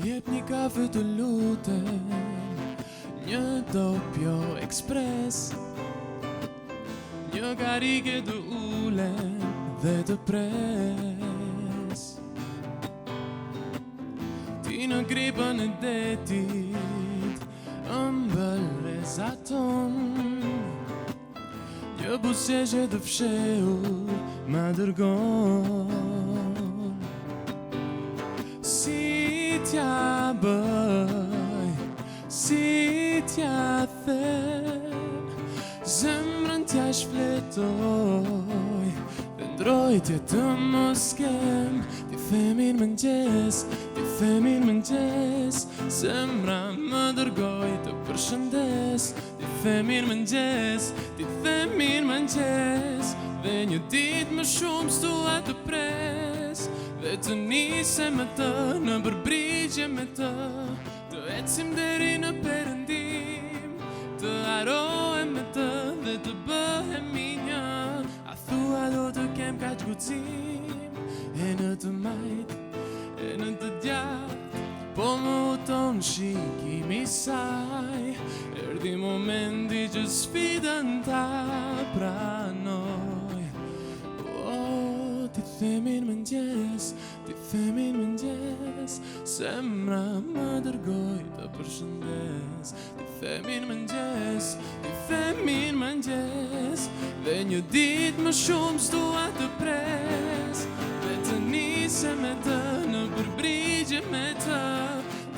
Jep një kafe të lutem, një Tokyo Express, një karike të ulem dhe të pres. Ti në kripën e detit, ëmbëleza ton, një buzëqeshje të fshehur ma dërgon. T'ja bëj, si t'ja them, zemrën t'ja shfletoj, vendroj t'je të mos kem, t'i themin mëngjes, t'i themin mëngjes, zemra më dërgoj të përshëndes, t'i themin mëngjes, t'i themin mëngjes, dhe një dit më shumë s'dua të pres, dhe të nisem me të, në përbrigje me të, të ecim deri në perëndim, të harohem me të dhe të bëhemi një. A thua do të kem kaq guxim, e në të majt, e në të djath, po më uton shikimi saj, erdhi momenti që sfidën ta pranoj. Ti themin mëngjes, ti themin mëngjes, zemra më dërgoj të përshëndes. Ti themin mëngjes, ti themin mëngjes, dhe një dit më shumë s'dua të pres, dhe të nisem me të, në përbrigje me të,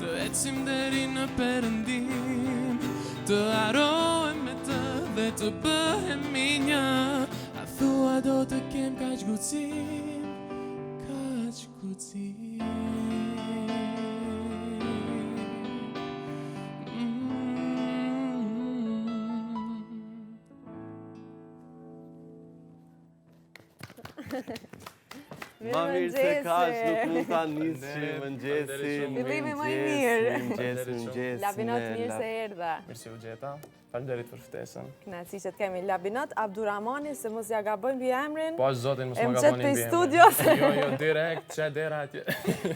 të ecim deri në perëndim, të harohem me të dhe të bëhemi një. A thua do të kem kaq guxim, kaq guxim. Ma mirë se kaq nuk mund ta nisë mëngjesin. Fillimi më i mirë. Mëngjes. Labinot, mirë se erdha. Mirë se u gjeta. Faleminderit për ftesën. Kënaqësi që të kemi. Labinot Abdurrahmani, se mos ja gabojmë mbi emrin. Po zotin mos E më më gaboni qet për mbi studios. Jo, direkt, çe dera atje.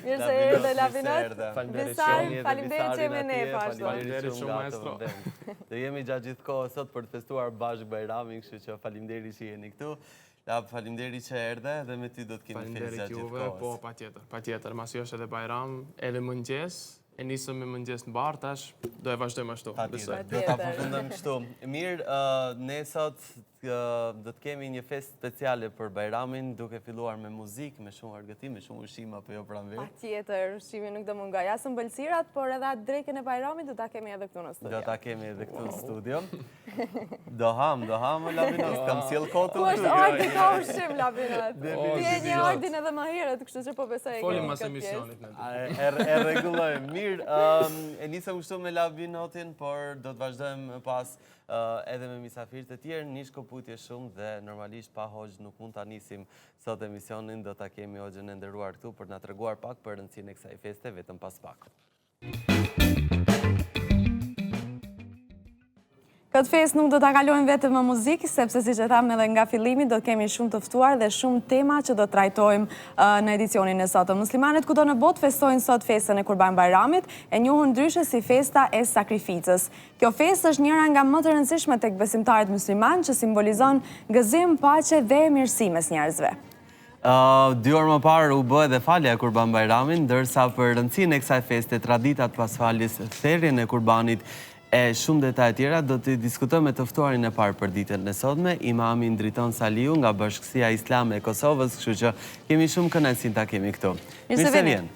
Mirë se erdhe Labinot. Faleminderit Besar, shumë. faleminderit që jemi ne pashtu. Faleminderit shumë maestro. Dhe jemi gjatë gjithë kohës sot për të festuar bashkë Bajramin, kështu që faleminderit që jeni këtu. Faleminderit që erdhe dhe me ty do të kemi festë gjatë gjithë kohës. Po, patjetër, masi është edhe Bajram, edhe mëngjes, e nisëm me mëngjes në bar, tash do e vazhdojmë ashtu. Do ta përfundojmë kështu. Mirë, ne sot do të kemi një festë speciale për Bajramin, duke filluar me muzikë, me shumë argëtim, me shumë ushqim apo jo pranver. Patjetër, ushqimi nuk do mungoj. As ëmbëlsirat, por edhe atë drekën e Bajramit do ta kemi edhe këtu në studio. Do ta kemi edhe këtu në studio. Do ham, Labinot, kam sjell kotu. Ku është Ardi ka ushqim, Labinot? Ti e një Ardin edhe më herët, kështu që po besoj e kemi. Folim mas emisionit. E rregullojmë. Mirë, e nisëm kështu me Labinotin, por do të vazhdojmë pas edhe me misafirët e tjerë, një shkoputje shumë dhe normalisht pa Hoxh nuk mund ta nisim sot emisionin, do ta kemi Hoxhën e nderuar këtu për na treguar pak për rëndësinë e kësaj feste vetëm pas pak. Këtë festë nuk do ta kalojmë vetëm me muzikë, sepse siç e thamë edhe nga fillimi do kemi shumë të ftuar dhe shumë tema që do trajtojmë në edicionin e sotëm. Muslimanët kudo në botë festojnë sot festën e Kurban Bajramit, e njohur ndryshe si festa e sakrificës. Kjo festë është njëra nga më të rëndësishme tek besimtarët musliman, që simbolizon gëzim, paqe dhe mirësi mes njerëzve. 2 orë më parë u bë edhe falja e Kurban Bajramit, ndërsa për rëndësinë e kësaj feste, traditat pas faljes, therrjen e kurbanit e shumë detaj tjera do të diskutojmë me të ftuarin e parë për ditën e sotme, Imami Driton Saliu nga Bashkësia Islame e Kosovës, kështu që kemi shumë kënaqësinë ta kemi këtu. Mirë se vjen.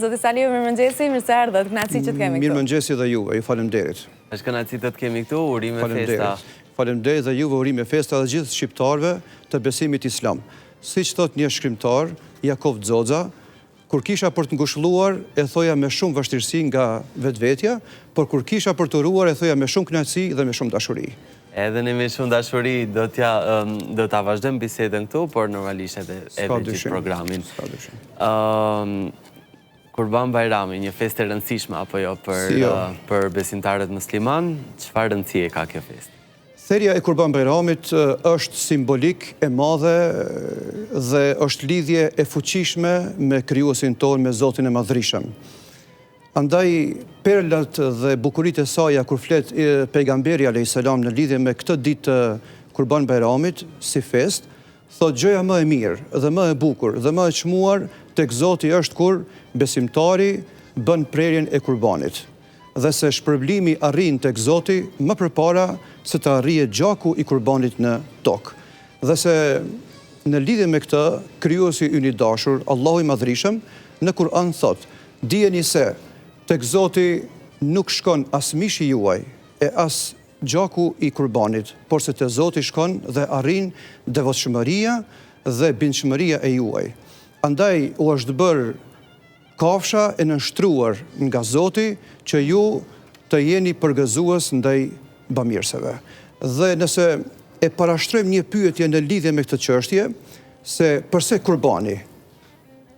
Zoti Saliu, mirëmëngjesi, mirë se erdhët, kënaqësi që të kemi këtu. Mirëmëngjesi dhe juve, ju falemnderit. Është kënaqësi të kemi këtu, urime festa. Falemderit dhe juve, urime festa dhe gjithë shqiptarëve të besimit islam. Siç thot një shkrimtar, Jakov Xoxa, kur kisha për të ngushëlluar, e thoja me shumë vështirësi nga vetvetja, por kur kisha për të uruar, e thoja me shumë kënaqësi dhe me shumë dashuri. Edhe ne me shumë dashuri do ta vazhdojmë bisedën këtu, por normalisht edhe gjithë programin. Kurban Bajrami, një festë e rëndësishme apo jo për besimtarët musliman, çfarë rëndësie ka kjo festë? Therja e Kurban Bajramit është simbolik e madhe dhe është lidhje e fuqishme me krijuesin tonë, me Zotin e Madhrishëm. Andaj, perlat dhe bukuritë e saja kur flet pejgamberi a.s. në lidhje me këtë ditë Kurban Bajramit si festë, thot gjëja më e mirë dhe më e bukur dhe më e çmuar tek Zoti është kur besimtari bën prerjen e kurbanit. Dhe se shpërblimi arrin tek Zoti më përpara se të arrihet gjaku i kurbanit në tokë. Dhe se në lidhje me këtë, krijuesi ynë i dashur, Allahu i Madhrishëm, në Kur'an thot: dijeni se tek Zoti nuk shkon as mishi juaj e as gjaku i kurbanit, por se te Zoti shkon dhe arrin devotshmëria dhe bindshmëria e juaj. Andaj u është bërë kafsha e nënshtruar nga Zoti që ju të jeni përgëzues ndaj bamirëseve. Dhe nëse e parashtrojmë një pyetje në lidhje me këtë çështje, se përse kurbani,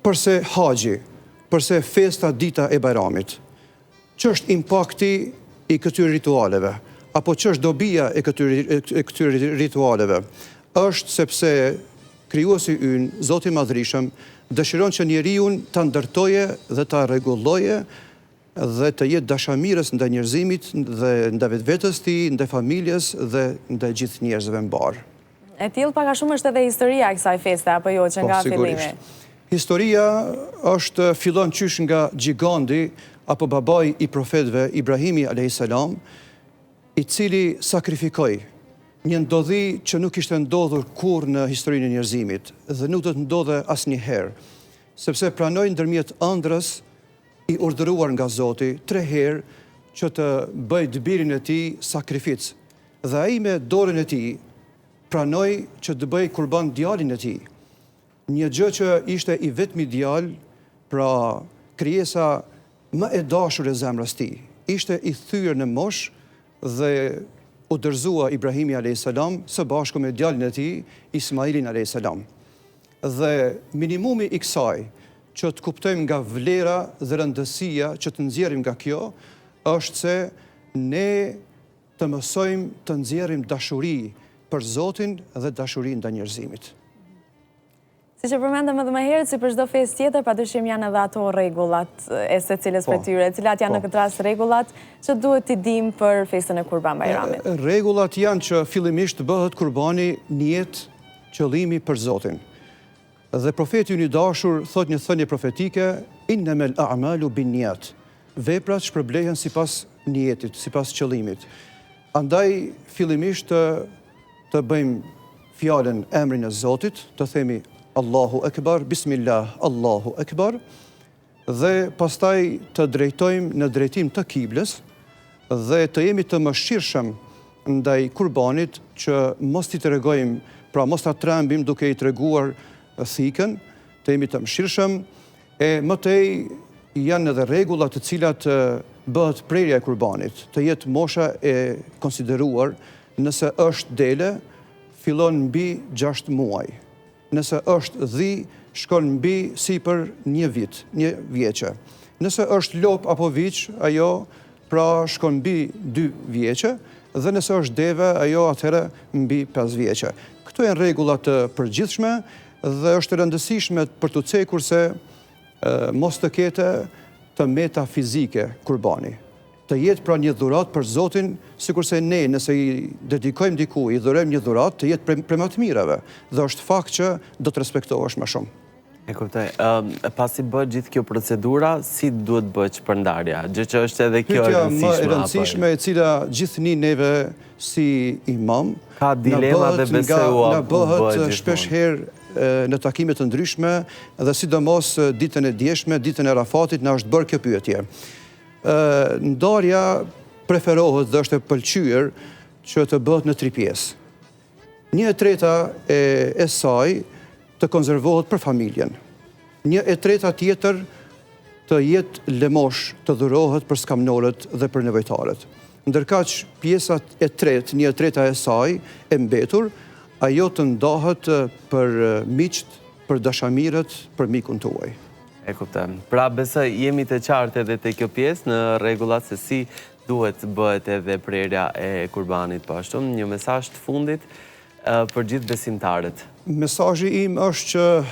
përse haxhi, përse festa dita e Bajramit, ç'është impakti i këtyre ritualeve, apo ç'është dobia e këtyre ritualeve? Është sepse krijuesi ynë, Zoti i Madhrishëm, dëshiron që njeriu ta ndërtoje dhe ta rregulloje dhe të jetë dashamirës ndaj njerëzimit dhe ndaj vetvetes tij, ndaj familjes dhe ndaj gjithë njerëzve mbar. E tillë pak a shumë është edhe historia e kësaj feste apo jo, që nga fillimi? Historia fillon qysh nga gjigandi apo babai i profetëve Ibrahimi a.s. i cili sakrifikoi një ndodhi që nuk ishte ndodhur kurrë në historinë e njerëzimit dhe nuk do të ndodhe asnjëherë, sepse pranoi ndërmjet ëndrrës i urdhëruar nga Zoti 3 herë që të bëjë dëbirin e tij sakrificë. Dhe ai me dorën e tij pranoi që të bëjë kurban djalin e tij. Një gjë që ishte i vetmi djalë, pra krijesa më e dashur e zemrës tij. Ishte i thyer në moshë dhe u dërzua Ibrahimi a.s. së bashku me djalin e tij, Ismailin a.s. Dhe minimumi i kësaj që të kuptojmë nga vlera dhe rëndësia që të nxjerrim nga kjo, është se ne të mësojmë të nxjerrim dashuri për Zotin dhe dashuri ndaj njerëzimit. Si që përmendëm edhe më herët, si për çdo festë tjetër, padyshim janë edhe ato rregullat e secilës prej tyre, cilat janë në këtë rast rregullat që duhet t'i dimë për festën e Kurban Bajramit. Rregullat janë që fillimisht bëhet kurbani niyet, qëllimi për Zotin. Dhe profeti ynë i dashur thot një thënie profetike: innamal a'malu binniyat. Veprat shpërblehen sipas niyetit, sipas qëllimit. Andaj fillimisht të bëjmë fjalën emrin e Zotit, të themi Allahu Ekbar, Bismillah, Allahu Ekbar, dhe pastaj të drejtojmë në drejtim të kiblës dhe të jemi të mëshirshëm ndaj kurbanit, që mos t'i tregojmë, pra mos ta trembim duke i treguar thikën, të jemi të mëshirshëm. E mëtej janë edhe rregulla të cilat bëhet prerja e kurbanit, të jetë mosha e konsideruar, nëse është dele, fillon mbi 6 muaj. Nëse është dhi, shkon mbi sipër 1 vit, 1 vjeçe. Nëse është lop apo viç, ajo pra shkon mbi 2 vjeçe, dhe nëse është deve, ajo atëherë mbi 5 vjeçe. Këto janë rregulla të përgjithshme dhe është e rëndësishme për të cekur se mos të ketë të meta fizike kurbani. Të jetë pra një dhurat për Zotin, sikurse ne nëse i dedikojmë diku, i dhurojmë një dhurat, të jetë prej më të mirave, dhe është fakt që do të respektohesh më shumë. E kuptoj. Pasi bëhet gjithë kjo procedura, si duhet bëhet shpërndarja? Gjë që është edhe kjo e rëndësishme. Pyetja më e rëndësishme, e cila gjithëni neve si imam, ka dilema dhe besoj u na bëhet shpesh herë në takimet të ndryshme dhe sidomos ditën e djeshme, ditën e Arafatit, na është bërë kjo pyetje. Ndarja preferohet dhe është e pëlqyer që të bëhet në 3 pjesë. 1/3 e saj të konservohet për familjen. 1/3 tjetër të jetë lëmosh, të dhurohet për skamnorët dhe për nevojtarët. Ndërkaq pjesa e tretë, 1/3 e saj e mbetur, ajo të ndahet për miqt, për dashamirët, për mikun tuaj. E kuptem. Pra besoj jemi të qartë edhe te kjo pjesë në rregullat se si duhet bëhet edhe prerja e kurbanit po ashtu. Një mesazh të fundit për gjithë besimtarët. Mesazhi im është që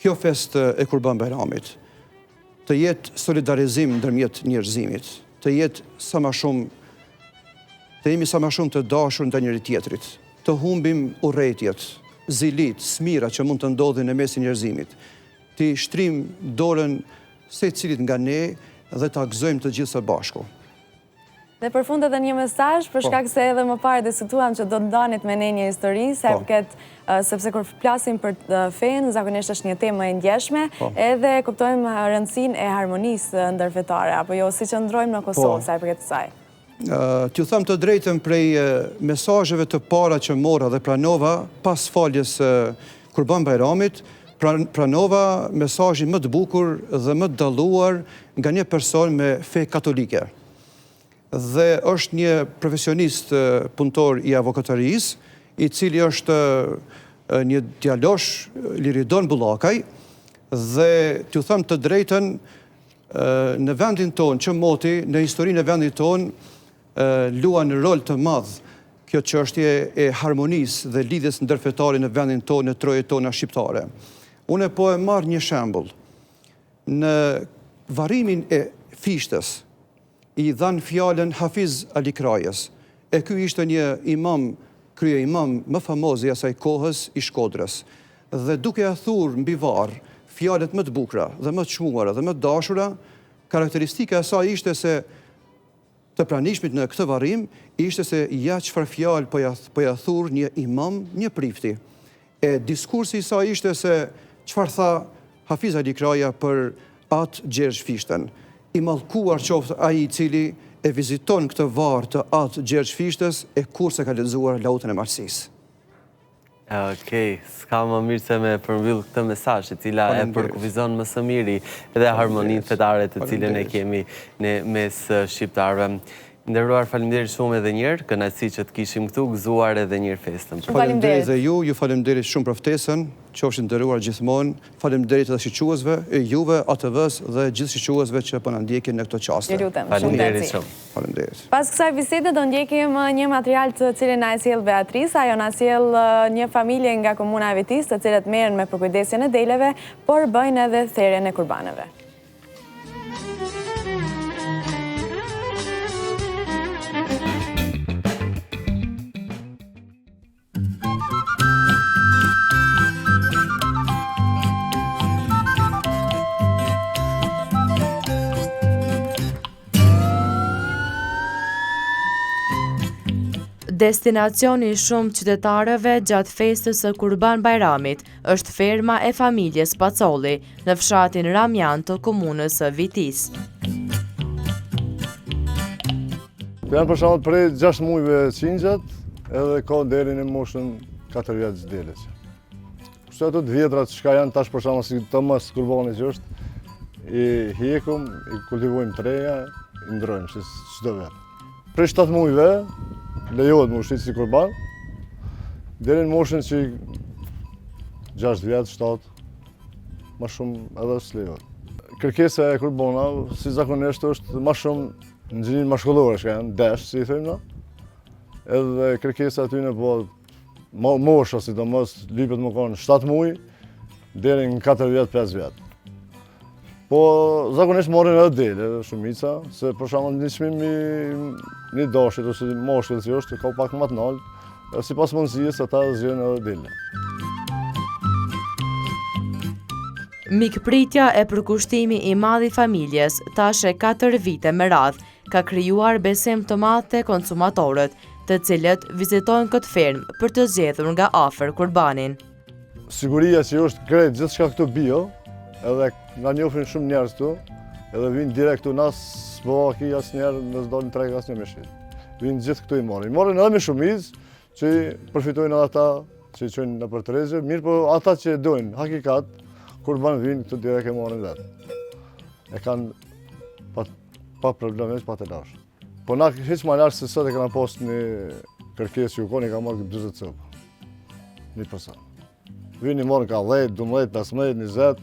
kjo festë e Kurban Bayramit të jetë solidarizim ndërmjet njerëzimit, të jetë sa më shumë, të jemi sa më shumë të dashur ndaj njëri tjetrit, të humbim urrëtiet, zilit, smira që mund të ndodhin në mesin e njerëzimit, të shtrim dorën secilit nga ne dhe ta gëzojmë të gjithë së bashku. Dhe për fund edhe një mesazh, për shkak se edhe më parë diskutuam që do të ndanit me ne një histori, sepse kur flasim për fenë, zakonisht është një temë e ndjeshme, edhe kuptojmë rëndësinë e harmonisë ndërfetare, apo jo si që ndrojmë në Kosovë, sa i përket kësaj. T'ju them të drejtën prej mesazheve të para që mora dhe pranova pas faljes Kurban Bayramit, pranova mesazhin më të bukur dhe më të dalluar nga një person me fe katolike. Dhe është një profesionist punëtor i avokatarisë, i cili është një djalosh Liridon Bullakaj, dhe t'ju them të drejtën, në vendin tonë, që moti, në historinë e vendit tonë, luan rol të madh kjo çështje e harmonisë dhe lidhjes ndërfetare në vendin tonë, në trojet tona shqiptare. Unë po e marr një shembull. Në varrimin e fishtës, i dhanë fjalën Hafiz Ali Krajës. E ky ishte një imam, krye imam më famoz i asaj kohës i Shkodrës. Dhe duke ia thurr mbi varr fjalët më të bukura dhe më të çmuara dhe më të dashura, karakteristika e saj ishte se të pranishmit në këtë varrim ishte se ja çfarë fjalë po ja thurr një imam, një prifti. E diskursi i saj ishte se çfarë tha Hafiz Ali Kraja për atë Gjergj Fishtën. I mallkuar qoftë ai i cili e viziton këtë varr të atë Gjergj Fishtës e kurse ka lexuar Lautën e Marsis. Okej, s'ka më mirë se me përmbyll këtë mesazh, e cila e përkufizon më së miri edhe harmoninë fetare të cilën e kemi në mes shqiptarëve. Nderuar, faleminderit shumë edhe njëherë, kënaqësi që të kishim këtu, gëzuar edhe një festën. Faleminderit dhe ju faleminderit shumë për ftesën, qofshin nderuar gjithmonë. Faleminderit edhe shiquesve, juve, ATV-s dhe gjithë shiquesve që po na ndjekin në këto çaste. Faleminderit shumë. Faleminderit. Pas kësaj bisede do ndjekim një material të cilin na e sjell Beatrice, ajo na sjell një familje nga komuna e Vitis, të cilët merren me përkujdesjen e deleve, por bëjnë edhe therrjen e kurbaneve. Destinacioni shumë qytetarëve gjatë festës së Kurban Bayramit është ferma e familjes Pacolli në fshatin Ramjan të komunës së Vitis. Janë për shembull prej 6 muajve qingjat, edhe ka deri në moshën 4 vjeç delës. Kështu ato të vjetrat që janë tash për shembull si Tomas Kurbani që është, i hekum, i kultivojmë treja, i ndrojmë si çdo vit. Prej 7 muajve lejohet më ushqit si kurban, deri në moshën që 6 vjetë, 7, ma shumë edhe s'lejohet. Kërkesa e kurbana, si zakonisht, është ma shumë në gjinin mashkullore, që janë desh, si i thëjmë na, edhe kërkesa aty në po mosha, si do mos lypet më konë 7 muaj, deri në 4 vjetë, 5 vjetë. Po, zakonisht morin edhe dele, shumica, se për shembull një çmim një dashit ose moshkull që është, ka pak më të nalt, sipas mundësisë ata zgjen edhe dele. Mikpritja e përkushtimi i madh i familjes, tash e 4 vite me radhë, ka krijuar besim të madh te konsumatorët, të cilët vizitojnë këtë fermë për të zgjedhur nga afër kurbanin. siguria që është krejt gjithë shka këtu bio, edhe nga njofin shumë njerës këtu, edhe vinë direkt këtu nas, s'po aki asë njerë, nësë do në treg asë një me shqit. Vinë gjithë këtu i morin. I morin edhe me shumiz, që përfitojnë edhe ata që i qojnë në për trezë, mirë po ata që i dojnë, hakikat, kur banë vinë këtu direkt e morin vetë. E kanë pa problemes, pa të lashë. Po na heq ma lashë se sot e kanë post një kërkes që u koni ka marrë 20 copë. Një përsa. Vinë i morën ka 10, 12, 15, 20.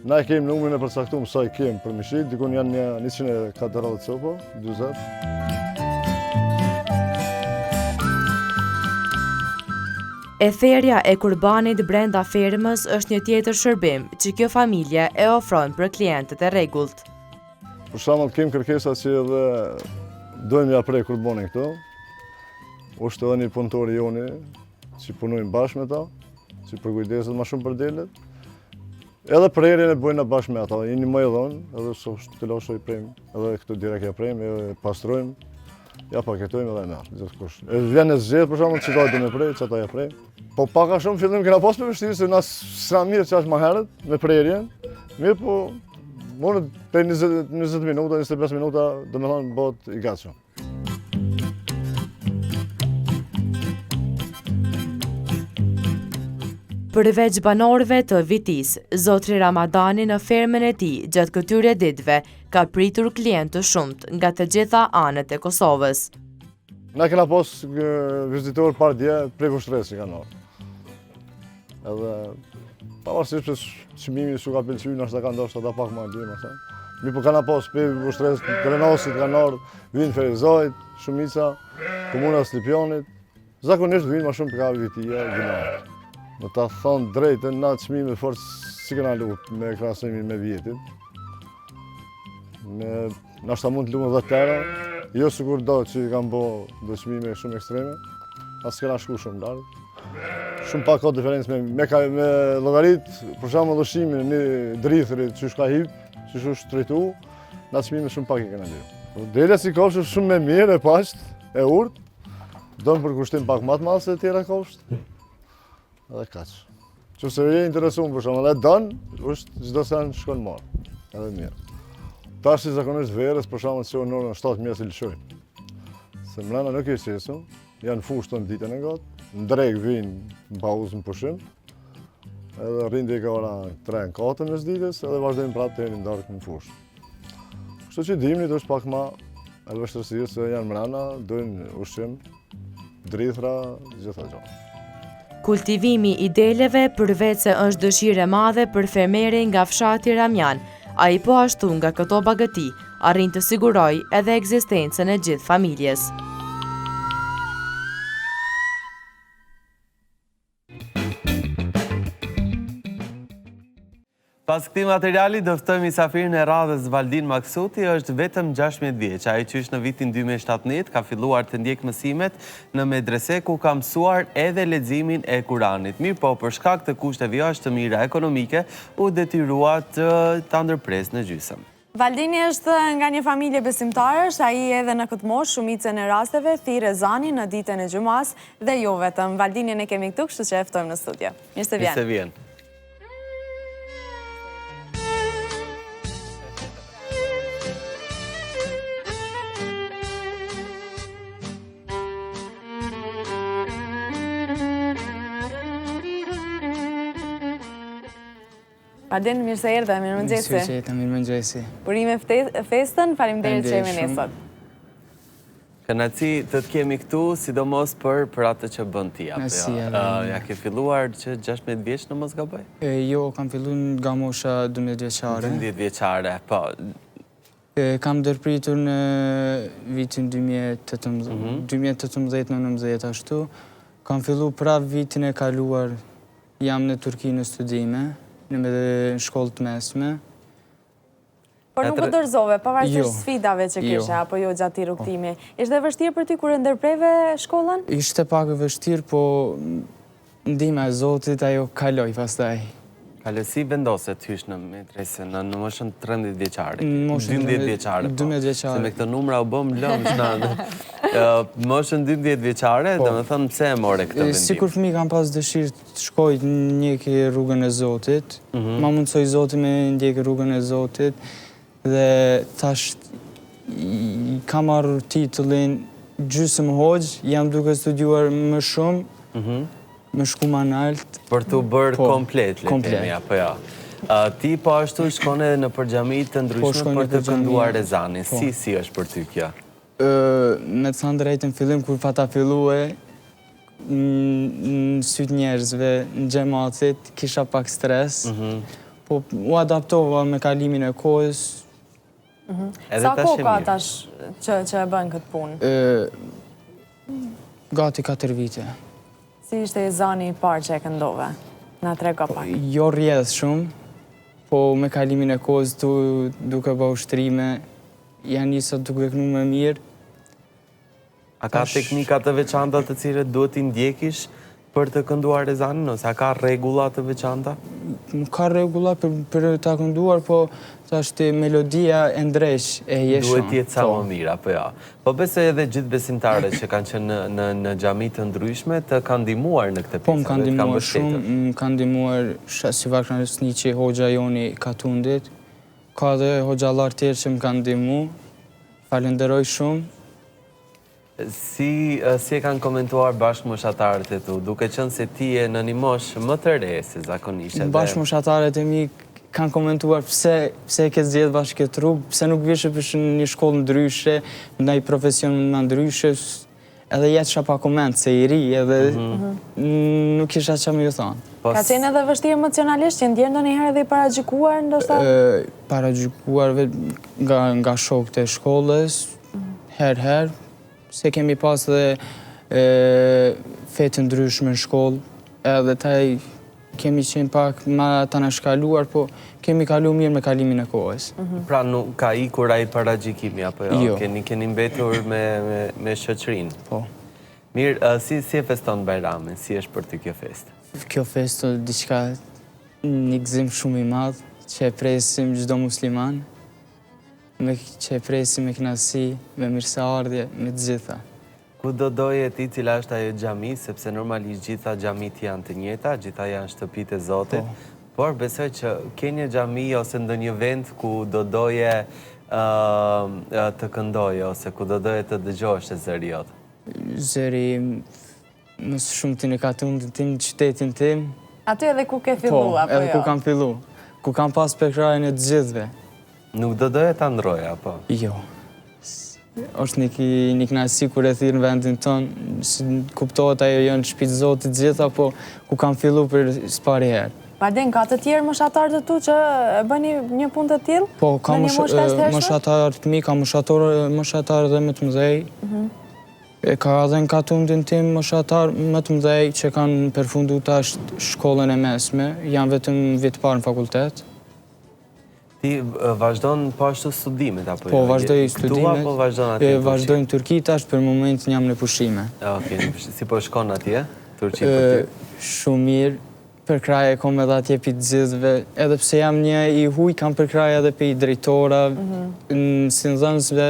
Na e kemi numrin e përcaktuar sa i kemi për mishit, dikun janë 140 copë, 20. E therja e kurbanit brenda fermës është një tjetër shërbim që kjo familje e ofron për klientët e rregullt. Për shembull kemi kërkesa që edhe dojmë ja prej kurbanin këtu. Është edhe një punëtor i joni që punojnë bashkë me ta, që përkujdeset ma shumë për delet. Edhe prerjen e bojnë bashkë me ata, jeni më e dhonë, edhe të lasho i prejmë, edhe këtu direkt ja prejmë, edhe pastrojmë, ja paketojmë edhe e merë, gjithë kush. E vjen e zgjedhë për shembull që do me prej, që ata ja prejmë. Po paka shumë fillim kena pas me vështirë, se na s'na mirë që është ma herët me prerjen, mirë po morën për 20 minuta, 25 minuta, do me thonë bëhet i gatshëm. Përveç banorëve të Vitis, zotri Ramadani në fermën e tij gjatë këtyre ditëve ka pritur klientë të shumt nga të gjitha anët e Kosovës. Na kena pas vizitor par dje prej Vushtrës që kanë ardhur. Edhe pavarësisht se çmimi që ka pëlqyer, ndoshta ka ndoshta ata pak më lirë, më thënë. Mi po kana pas prej Vushtrës, Krenosit kanë ardhur, vinë Ferizojt, shumica, komuna Slipjanit. Zakonisht vinë më shumë nga Vitia, Gjinar. Në ta thonë drejtën, na çmime fort si kena lutë me krahasimin me vjetin. Nashta mund të lumë dhe tëra, jo sikur do që kanë bo do çmime shumë ekstreme, as kena shku shumë larg. Shumë pak ka diferencë me llogarit, për shembull ushqimin në drithërit që shka hip, që është shtritu, na çmime shumë pak i kena lirë. Dele si kofshë shumë me mirë, e pashtë, e urtë, do në përkushtim pak më të madh se tjera kofshë. Edhe kaq. Që se je interesuar për shembull, e don, është çdo sen shkon marr. Edhe mirë. Tash si zakonisht verës për shembull që në orën 7 mjesë lëshojnë. Se mbrana nuk e qesu, janë fushë tonë ditën e gat, në drek vinë në pauzë në pushim. Edhe rrin deri ka ora 3-4 mes ditës, edhe vazhdojnë prapë deri në darkë në fushë. Kështu që dimnit është pak më e vështirësi se janë mbrana, dojnë ushqim, drithra, gjitha gjëra. Kultivimi i deleve përveç se është dëshirë e madhe për fermerin nga fshati Ramjan, ai po ashtu nga këto bagati arrin të siguroj edhe ekzistencën e gjithë familjes. Pas këtij materiali do ftojmë misafirin e radhës Valdin Maksuti, është vetëm 16 vjeç. Ai që është në vitin 2017 ka filluar të ndjek mësimet në medrese ku ka mësuar edhe leximin e Kuranit. Mirë po, për shkak të kushteve jo aq të mira ekonomike, u detyrua ta ndërpresë në gjysmë. Valdini është nga një familje besimtarësh, ai edhe në këtë moshë shumicën e rasteve thirrë ezanin në ditën e xumas dhe jo vetëm. Valdinin e kemi këtu, kështu që e ftojmë në studio. Mirë se vjen. Mirë se vjen. Valdin, mirë se erdhe, mirë mëngjesi. Mirë se erdhe, mirë mëngjesi. Urime festën, faleminderit që jemi ne sot. Kënaqësi të të kemi këtu, sidomos për atë që bën ti apo jo. Ja ke filluar që 16 vjeç në mos gaboj? Jo, kam filluar nga mosha 12 vjeçare. 12 vjeçare, po. Kam ndërpritur në vitin 2018-19 ashtu. Kam filluar prapë vitin e kaluar, jam në Turqi në studime. Në shkollë të mesme. Por nuk u dorëzove, pavarësisht sfidave që kishe, apo jo gjatë i rrugtimi. Ishte vështirë për ty kur e ndërpreve shkollën? Ishte pak e vështirë, po ndihma e Zotit ajo kaloj pastaj. Si vendoset hysh në medrese në moshën 13 vjeçare? 12 vjeçare. 12 vjeçare. Se me këtë numra u bëm lëmsh në Moshën 12 vjeçare, do me thënë pse e more këtë vendim? Si kur fëmi kam pas dëshirë të shkoj të ndjeki rrugën e Zotit, ma mundësoj Zotit me ndjeki rrugën e Zotit, dhe tash kam arru titullin gjysmë hoxh, jam duke studiuar më shumë, më shku ma nalt. Për të bërë komplet, le temi, apo ja. Ti po ashtu shkon edhe në përgjami të ndryshme për të kënduar ezanin. Si është për ty kjo? Me të thënë drejtën fillim, kur pata fillue, në sytë njerëzve, në gjematit, kisha pak stres, po u adaptova me kalimin e kohës. Sa kohë ka tash që e bën këtë punë? Gati 4 vite. Si ishte ezani i parë që e këndove? Na trego pak. Jo rjedh shumë, po me kalimin e kohës duke bë ushtrime, janë njësat duke kënu me mirë. A ka teknika të veçanta të cilët duhet t'i ndjekish për të kënduar ezanin, ose a ka rregulla të veçanta? Ka rregulla për ta kënduar, po thashtë melodia e ndresh e jeshon. Duhet t'jetë sa më mirë, apo ja. Po besoj edhe gjithë besimtarët që kanë qenë në xhami të ndryshme të kanë ndihmuar në këtë pjesë. Po, më kanë ndihmuar shumë, më kanë ndihmuar si Vakranësniqi, hoxha joni Katundit, ka dhe hoxhallar tjerë që më kanë ndihmu, falenderoj shumë. Si e kanë komentuar bashkëmoshatarët e tu, duke qenë se ti je në një moshë më të re se zakonisht? Bashkëmoshatarët e mi kanë komentuar pse e ke zgjedhur bashkë këtë rrugë, pse nuk vishe për një shkollë ndryshe, në një profesion më ndryshe, edhe jetësha pa koment, se i ri, edhe nuk isha që më ju thonë. Ka qenë edhe vështirë emocionalisht, që ndjerë ndonjëherë edhe i paragjykuar, ndoshta? Paragjykuar nga shokët e shkollës, herë, se kemi pas dhe fetë ndryshme në shkollë, edhe taj kemi qenë pak ma ta në shkaluar, po kemi kalu mirë me kalimin e kohës. Pra nuk ka ikur ai paragjykimi, apo jo? Jo. Keni mbetur me shoqërinë? Po. Mirë, si e feston Bajramin? Si është për ty kjo festë? Kjo festë është diçka një gëzim shumë i madh, që e presim çdo musliman, që e presim me kënaqësi, me mirëseardhje, me të gjitha. Ku do doje ti cila është ajo xhami, sepse normalisht gjitha xhamit janë të njëjta, gjitha janë shtëpitë e Zotit, por besoj që ke një xhami ose ndonjë vend ku do doje të këndoje ose ku do doje të dëgjosh e zëri jot. Zëri më shumë ti në Katundin tim, qytetin tim. Aty edhe ku ke fillu, apo jo? Po, edhe ku kam fillu. Ku kam pas prekrajën e të gjithve. Nuk do doje ta ndroje, apo? Jo. Është një kënaqësi kur e thirr në vendin tonë, kuptohet ajo janë në shtëpitë Zotit gjitha, po ku kam fillu për s'pari herë. Bardhen, ka të tjerë moshatarë të tu që bëni një punë të tillë? Po, ka moshatarë të mi, ka moshatarë dhe më të mëdhej. Ka edhe në Katundin tim moshatarë më të mëdhej që kanë përfundu tash shkollën e mesme, janë vetëm vit parë në fakultet. Ti vazhdon po ashtu studimet, apo jo? Po, vazhdoj studimet. Këtu apo vazhdon atje? Vazhdoj në Turqi, tash për momentin jam në pushime. Okej, si po shkon atje? Turqi për ty? Shumë mirë, për kraje kom edhe atje për të gjithve, edhe pse jam një i huj, kam për kraje edhe për i drejtora, në sinëzënsve.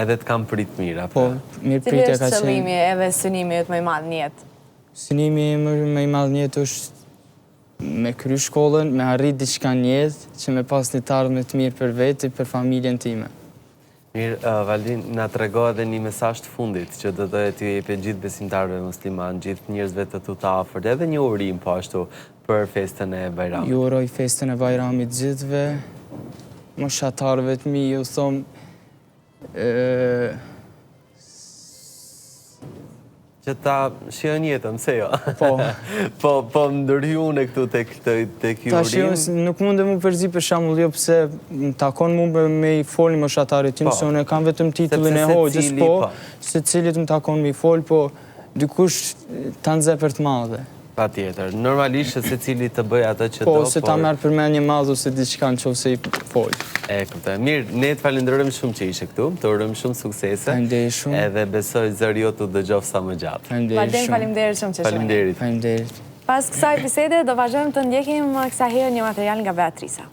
Edhe të kam prit mirë, apo? Po, mirë Cili pritja është ka qenë. qëllimi edhe synimi jëtë më i madh në jetë? Synimi më i madh në jetë është me kry shkollën, me arrit diçka në jetë, që me pas një ardhmë të mirë për veti, për familjen time. Mirë, Valdin, na trego edhe një mesazh të fundit që do doje t'ju jepë gjithë besimtarëve musliman, gjithë njerëzve të tu të afërt, edhe një urim po ashtu për festën e Bajramit. Ju uroj festën e Bajramit gjithëve, moshatarëve të mi, ju thom që ta shion jetën, se jo? Po. Po ndërhyune këtu të kjo Ta urim? shion, nuk mund e mu përzi për shembull jo pëse takon mu me i fol një moshatarët tim, se unë kam vetëm titullin e hoxhës, po, se cilit më takon me i fol, po dikush ta nxe për të madhe. Pa tjetër, normalisht se cili të bëj atë që do, Po, se ta merë për me një madhë ose diçka në qovë se i fol. E, këptaj. Mirë, ne të falenderojmë shumë që ishe këtu, të urojmë shumë suksese. Faleminderit shumë. Edhe besoj zëri jo të dëgjof sa më gjatë. Faleminderit shumë. Faleminderit shumë që shumë. Faleminderit. Faleminderit. Pas kësaj bisede, do vazhdojmë të ndjekim kësa herë një material nga Beatrisa.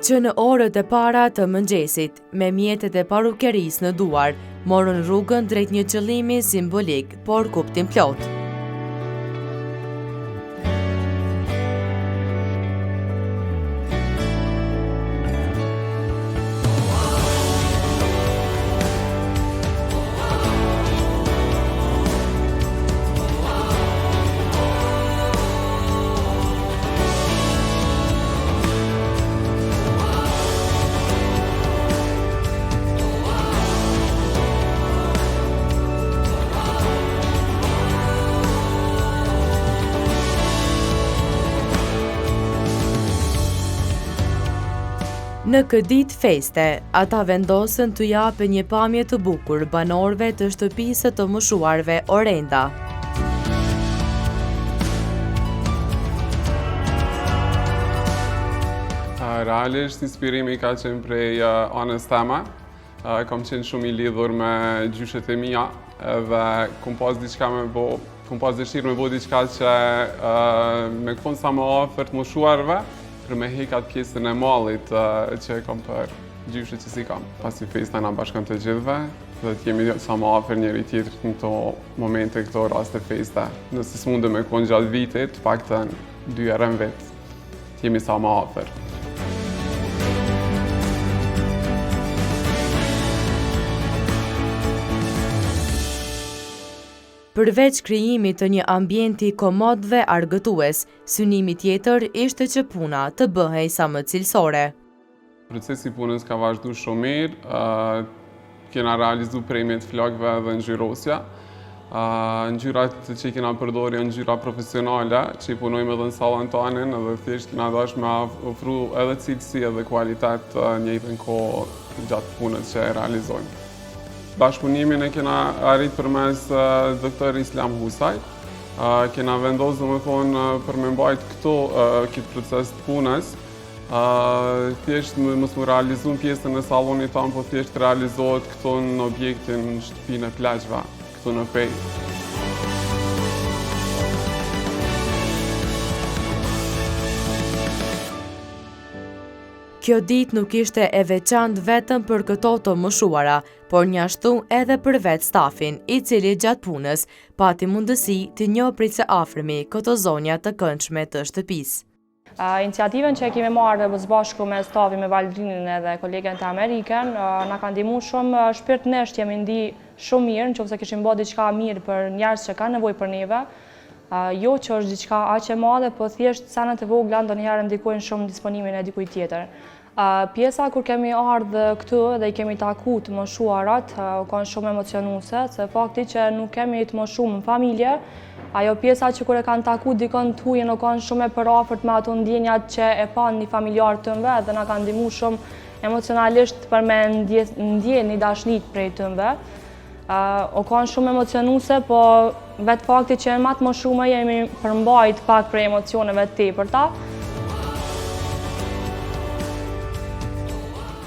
që në orët e para të mëngjesit, me mjetet e parukeris në duar, morën rrugën drejt një qëllimi simbolik, por kuptim plot. Në këtë ditë feste, ata vendosën të japë një pamje të bukur banorëve të shtëpisë të moshuarve Orenda. Realisht, inspirimi ka qenë prej anës tema. Kam qenë shumë i lidhur me gjyshet e mia dhe kom pas dëshirë me bo diçka që me këpon sa më afër të moshuarve, për me hekat pjesën e mallit që e kam për gjyshet që si kam. Pasi festa na bashkon të gjithëve dhe të jemi sa më afër njëri tjetrit në këto momente, këto raste festa. Nëse s'mundem me konë gjatë vitit, paktën 2 herë në vit, të jemi sa më afër. Përveç krijimit të një ambienti komod dhe argëtues, synimi tjetër ishte që puna të bëhej sa më cilësore. Procesi punës ka vazhdu shumë mirë, kena realizu premjet flakëve dhe ngjyrosja. Ngjyrat që kena përdorur janë ngjyra profesionale, që i punojmë edhe në sallën tonë, edhe thjesht kena dashur me ofru edhe cilësi edhe kualitet njëjtën kohë gjatë punës që e realizojmë. Bashkëpunimin e kena arrit përmes doktor Islam Husaj. Kena vendosur domethënë për me mbajt këtë proces të punës. Thjesht mos më realizojmë pjesën e sallonit tonë, po thjesht realizohet këtu në objektin në shtëpinë e plaçve, këtu në Pej. Kjo ditë nuk ishte e veçantë vetëm për këto të moshuara, por njashtu edhe për vetë stafin, i cili gjatë punës pati mundësi të njohë prej së afërmi këto zonja të këndshme të shtëpisë. Iniciativën që kemi marrë së bashku me stafi me Valdrinin edhe kolegën të Amerikën, na ka ndihmuar shumë shpirtërisht, jemi ndi shumë mirë, nëse kishim bërë diçka mirë për njerëz që kanë nevojë për neve. Jo që është diçka aq e madhe, po thjesht senet e vogla ndonjëherë ndikojnë shumë disponimin e dikujt tjetër. Pjesa kur kemi ardhur këtu dhe i kemi taku të moshuarat, kanë shumë emocionuese, se fakti që nuk kemi të moshuar në familje, ajo pjesa që kur e kanë taku dikon të huaj nuk kanë shumë e përafërt me ato ndjenjat që e pan një familjar tënve dhe na kanë ndihmuar shumë emocionalisht për me ndjen një dashni prej tënve. O kanë shumë emocionuese, po vetë fakti që më të moshuar jemi përmbajt pak prej emocioneve të tepërta.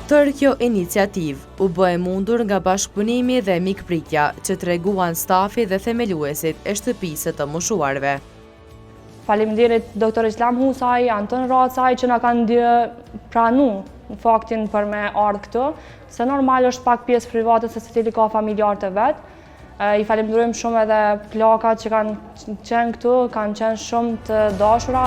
Tërë kjo iniciativë u bë e mundur nga bashkëpunimi dhe mikpritja që treguan stafi dhe themeluesit e shtëpisë të moshuarve. Faleminderit doktor Islam Husaj, Anton Racaj që na kanë pranuar në faktin për me ardhur këtu, se normal është pak pjesë private se secili ka familjarët e vet. I falenderojmë shumë edhe plakat që kanë qenë këtu, kanë qenë shumë të dashura.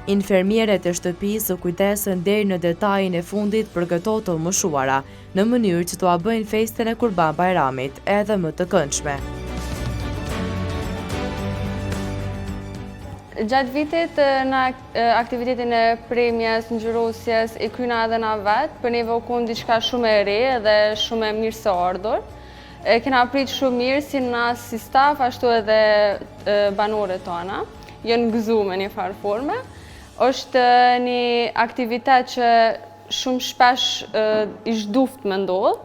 Infermierët e shtëpisë u kujdesën deri në detajin e fundit për këto të moshuara, në mënyrë që t'ua bëjnë festën e Kurban Bajramit edhe më të këndshme. Gjatë vitit në aktivitetin e premjes, ngjyrosjes e kryna edhe na vetë, për neve u konë diçka shumë e re dhe shumë e mirë së ardhur. Kena prit shumë mirë si na si staf, ashtu edhe banorët tona, janë gëzuar me një farë forme. Është një aktivitet që shumë shpesh i zhduft me ndodhë.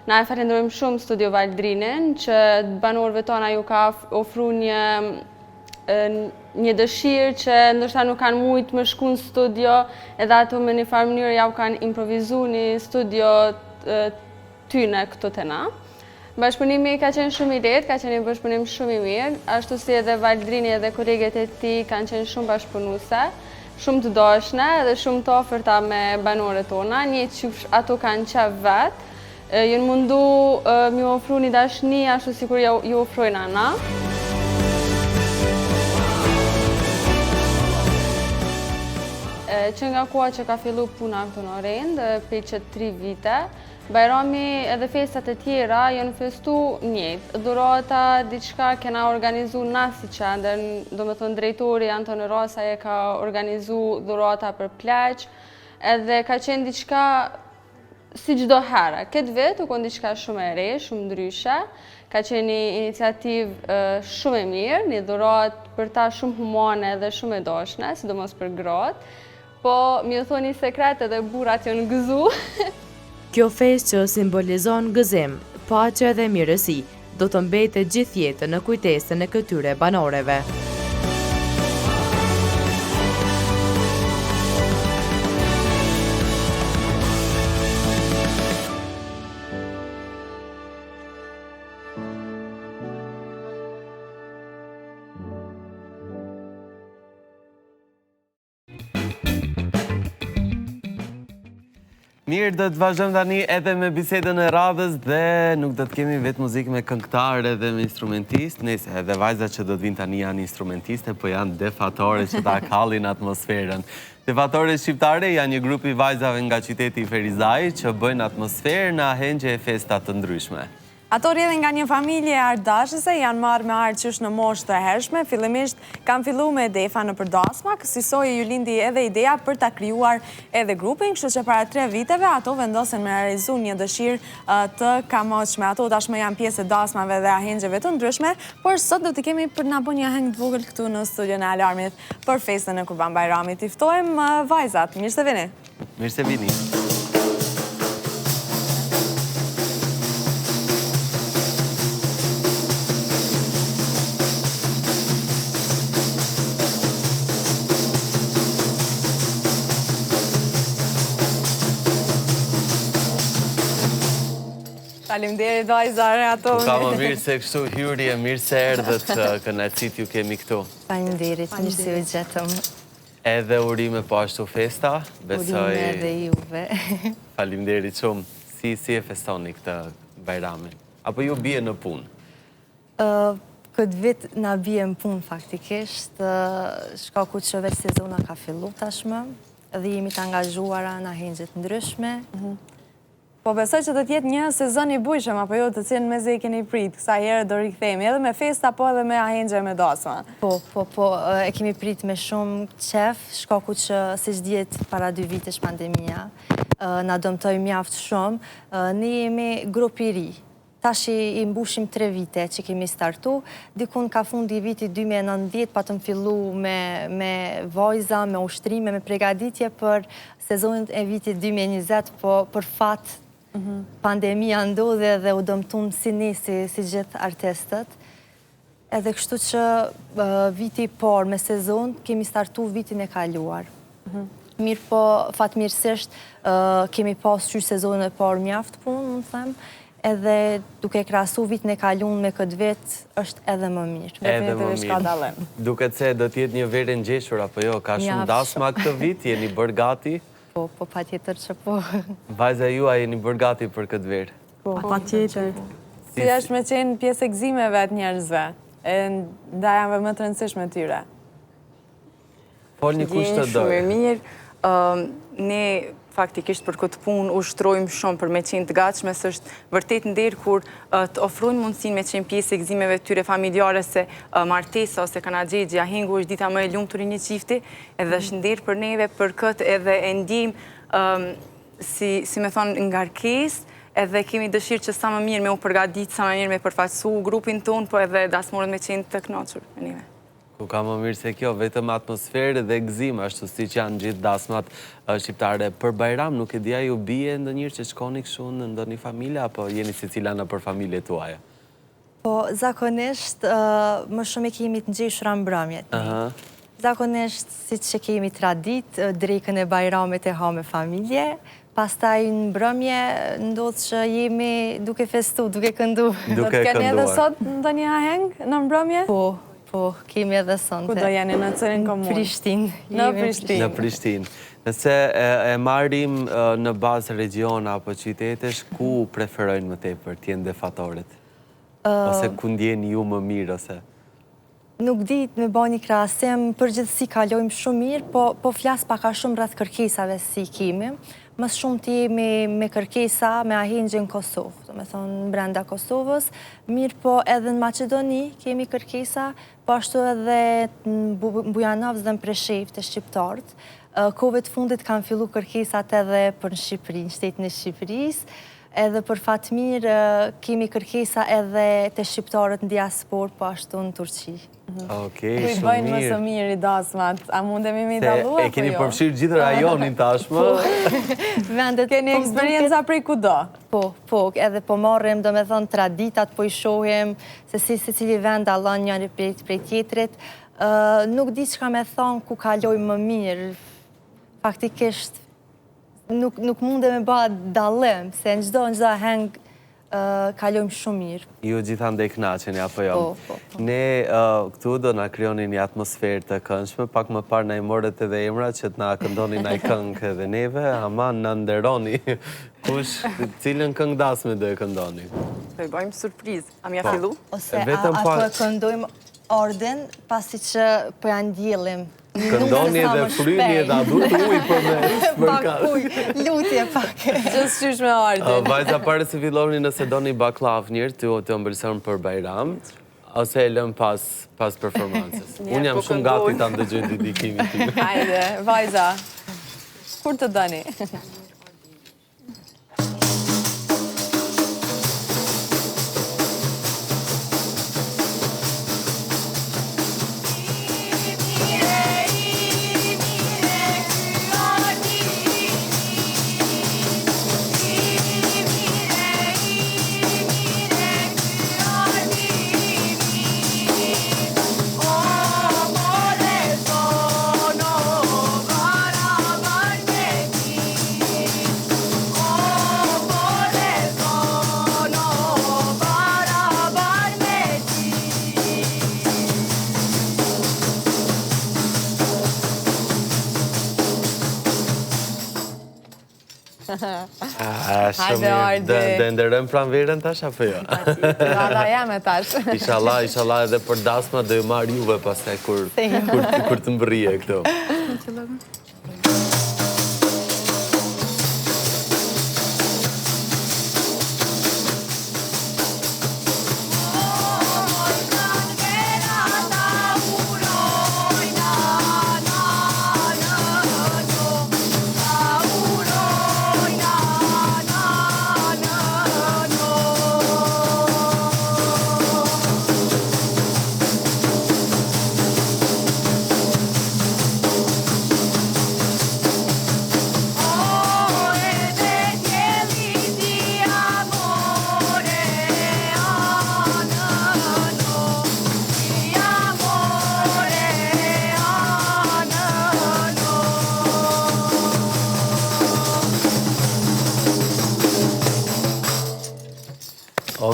Na e falenderojmë shumë Studio Valdrinin që banorëve tona ju ka ofruar një dëshirë që ndoshta nuk kanë mujt me shku në studio, edhe ato me një farë mënyrë ja u kanë improvizuar një studio tyne këtu te na. Bashkëpunimi ka qenë shumë i lehtë, ka qenë një bashkëpunim shumë i mirë, ashtu si edhe Valdrini edhe koleget e tij kanë qenë shumë bashkëpunuese, shumë të dashne dhe shumë të oferta me banorët tona, njëjtë që ato kanë qef vetë, jënë mundu mi ofru një dashni ashtu si kur ju ofrojnë ana. Që nga koha që ka fillu puna këtu në Orend, prej që 3 vite, Bajrami edhe festat e tjera janë festu njëjtë. Dhurata, diçka kena organizu nasi qendër, do me thënë drejtori Antoni Rasa e ka organizu dhurata për pleq, edhe ka qenë diçka si çdo herë. Këtë vetë u konë diçka shumë e re, shumë ndryshe, ka qenë një iniciativë shumë e mirë, një dhuratë për ta shumë humane dhe shumë e dashne, sidomos për gratë, po mi u thoni sekret edhe burrat janë gëzu. Kjo festë që simbolizon gëzim, paqe dhe mirësi, do të mbetet gjithë jetën në kujtesën e këtyre banoreve. Mirë, do të vazhdojmë tani edhe me bisedën e radhës dhe nuk do të kemi vetë muzikë me këngëtarë edhe me instrumentistë, nëse edhe vajzat që do të vinë tani janë instrumentiste, po janë defatore që ta kallin atmosferën. Defatore shqiptare janë një grup i vajzave nga qyteti i Ferizaj që bëjnë atmosferë në ahengje e festa të ndryshme. Ato rrjedhin nga një familje ardashëse, janë marrë me ardh qysh në moshë të hershme. Fillimisht kanë fillu me defa në përdasma, kësaj ju lindi edhe ideja për ta krijuar edhe grupin, kështu që para 3 viteve ato vendosen me realizu një dëshirë të kamoshme. Ato tashmë janë pjesë e dasmave dhe ahengjeve të ndryshme, por sot do të kemi për na bën një aheng të vogël këtu në studion e Alarmit për festën e Kurban Bajramit. I ftojmë vajzat. Mirë se vini. Mirë se vini. Faleminderit vajzare ato. Ka më mirë se kështu hyrje, mirë se erdhët, kënaqësit ju kemi këtu. Faleminderit, mirë se u gjetëm. Edhe urime po ashtu festa, besoj... Urime edhe juve. Faleminderit shumë. Si e festoni këtë Bajramin? Apo ju bie në punë? Këtë vit na bie në punë faktikisht, shkaku që vetë sezona ka fillu tashmë, dhe jemi të angazhuara në ahengjet ndryshme. Po besoj që të tjetë një sezon i bujshëm, apo jo të cilën meze i keni prit, kësa herë do rikthehemi, edhe me festa, po edhe me ahengje me dasma. Po, e kemi prit me shumë qef, shkaku që si çdiet para 2 vitesh pandemia, na dëmtoi mjaft shumë, ne jemi grup i ri. Tash i mbushim 3 vite që kemi startu, dikun ka fundi viti 2019, patëm fillu me vojza, me ushtrime, me pregaditje për sezonin e vitit 2020, po për fat pandemia ndodhe dhe u dëmtum si ne, si gjithë artistët. Edhe kështu që viti por me sezon, kemi startu vitin e kaluar. Mirë po, fatmirësisht, kemi pas qysh sezonën e por mjaft punë, më them, edhe duke krahasu vitin e kaluar me këtë vit, është edhe më mirë. Edhe më mirë. Duket se do t'jetë një verë ngjeshur, apo jo, ka shumë dasma këtë vit, jeni bërë gati? Po, pa tjetër që po. Vajza jua jeni bërë gati për këtë verë? Po, pa tjetër. Si është me qenë pjesë e gëzimeve të njerëzve, e ndajave më të rëndësishme tyre? Fol një kusht të dojë. Shumë mirë. Ne faktikisht për këtë punë ushtrojmë shumë për me qenë të gatshme, së është vërtet nderë kur të ofrojnë mundësin me qenë pjesë e gëzimeve tyre familjare se martesa ose kanaxhexhi, ahengu është dita më e lumtur e një çifti, edhe është nderë për neve për këtë edhe e ndjejmë si me thonë ngarkesë, edhe kemi dëshirë që sa më mirë me u përgatitë, sa më mirë me përfaqësu grupin tonë, po edhe dasmorët me qenë të kënaqur me neve. Ku ka më mirë se kjo, vetëm atmosferë dhe gëzim, ashtu si që janë gjithë dasmat shqiptare për Bajram, nuk e dija ju bie ndonjëherë që shkoni kështu në ndonjë familje, apo jeni secila në për familje tuaja? Po, zakonisht, më shumë e kemi të ngjeshura mbrëmjet. Zakonisht, si që kemi tradit, drekën e Bajramit e ha me familje, Pastaj në mbrëmje ndodhë që jemi duke festu, duke këndu. Do të keni edhe sot në një aheng në mbrëmje? Po, kemi edhe sot. Ku do jeni në cërin komunë? Në Prishtinë. Në Prishtinë. Nëse e marrim në bazë regiona apo qytetesh, ku preferojnë më tepër t'jenë dhe fatorit? Ose ku ndjeni ju më mirë, ose? Nuk dit me ba një krasim, përgjithësi kalojmë shumë mirë, po flasë paka shumë rreth kërkesave si kemi. Mësë shumë t'jemi me kërkesa, me ahengje në Kosovë, do me thonë brenda Kosovës, mirë po edhe në Macedoni kemi kërkesa, po ashtu edhe në Bujanovës dhe në Preshevë të Shqiptarët. Kove të fundit kanë fillu kërkesat edhe për në Shqipëri, në shtetin e Shqipërisë, edhe për fatë mirë kemi kërkesa edhe të Shqiptarët në diaspor, po ashtu në Turqi. Okej, shumë mirë. Bëjnë më së mirë i dasmat, a mundemi mi dalu apo jo? E keni përfshirë gjithë rajonin tashmë? Keni eksperienca prej kudo? Po, edhe po marrim, do me thonë, traditat, po i shohem, se si cili vend allon njëri prej tjetrit. Nuk di që ka me thonë ku kaloj më mirë, faktikisht nuk munde me ba dalëm, se në gjdo heng kalojmë shumë mirë. Ju gjithande i knaqeni, apo jo? Po. Ne këtu do nga kryoni një atmosferë të këndshme, pak më parë na i morët edhe emra që të nga këndoni nga i këngë edhe neve, ama në nderoni. Kush, cilën këngë dasme do e këndoni? Po i bëjmë surprizë. A mja fillu? Ose ato e këndojmë orden, pasi që po janë djelim. Këndoni edhe fryni edhe adut uj për me smërkat. Pak uj, lutje pak. Gjësë qysh me ardin. Vajza pare se filloni nëse do një baklav njërë, të mbëlson për Bajram, ose e lëm pas performancës. Unë jam shumë gati ta ndëgjoj dedikimin tim. Hajde, vajza, kur të dëni? Shumë mirë. Dhe ndërëm pranverën tash, apo jo? Rada jam e tash. Inshallah edhe për dasma dhe ju marrë juve pasaj kur të mbërrije këto.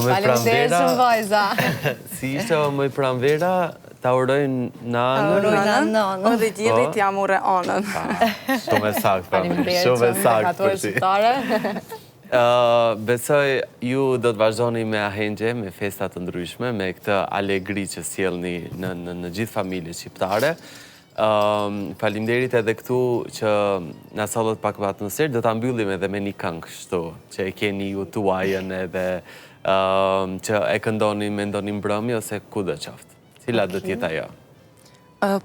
Faleminderit shumë vajza. Si ishte o mëj pranvera, ta urojnë nanën? Urojnë nanën. O dhe gjilit jam ure anën. Shumë e sakt, shumë e sakt për ti. Besoj, ju do të vazhdoni me ahengje, me festat të ndryshme, me këtë alegri që sjellni në gjithë familje shqiptare. Faleminderit edhe këtu që na sollët pak më atmosferë, do ta mbyllim edhe me një këngë kështu, që e keni ju tuajën edhe që e këndoni me ndoni mbrëmje ose ku do qoftë. Cila do t'jetë ajo?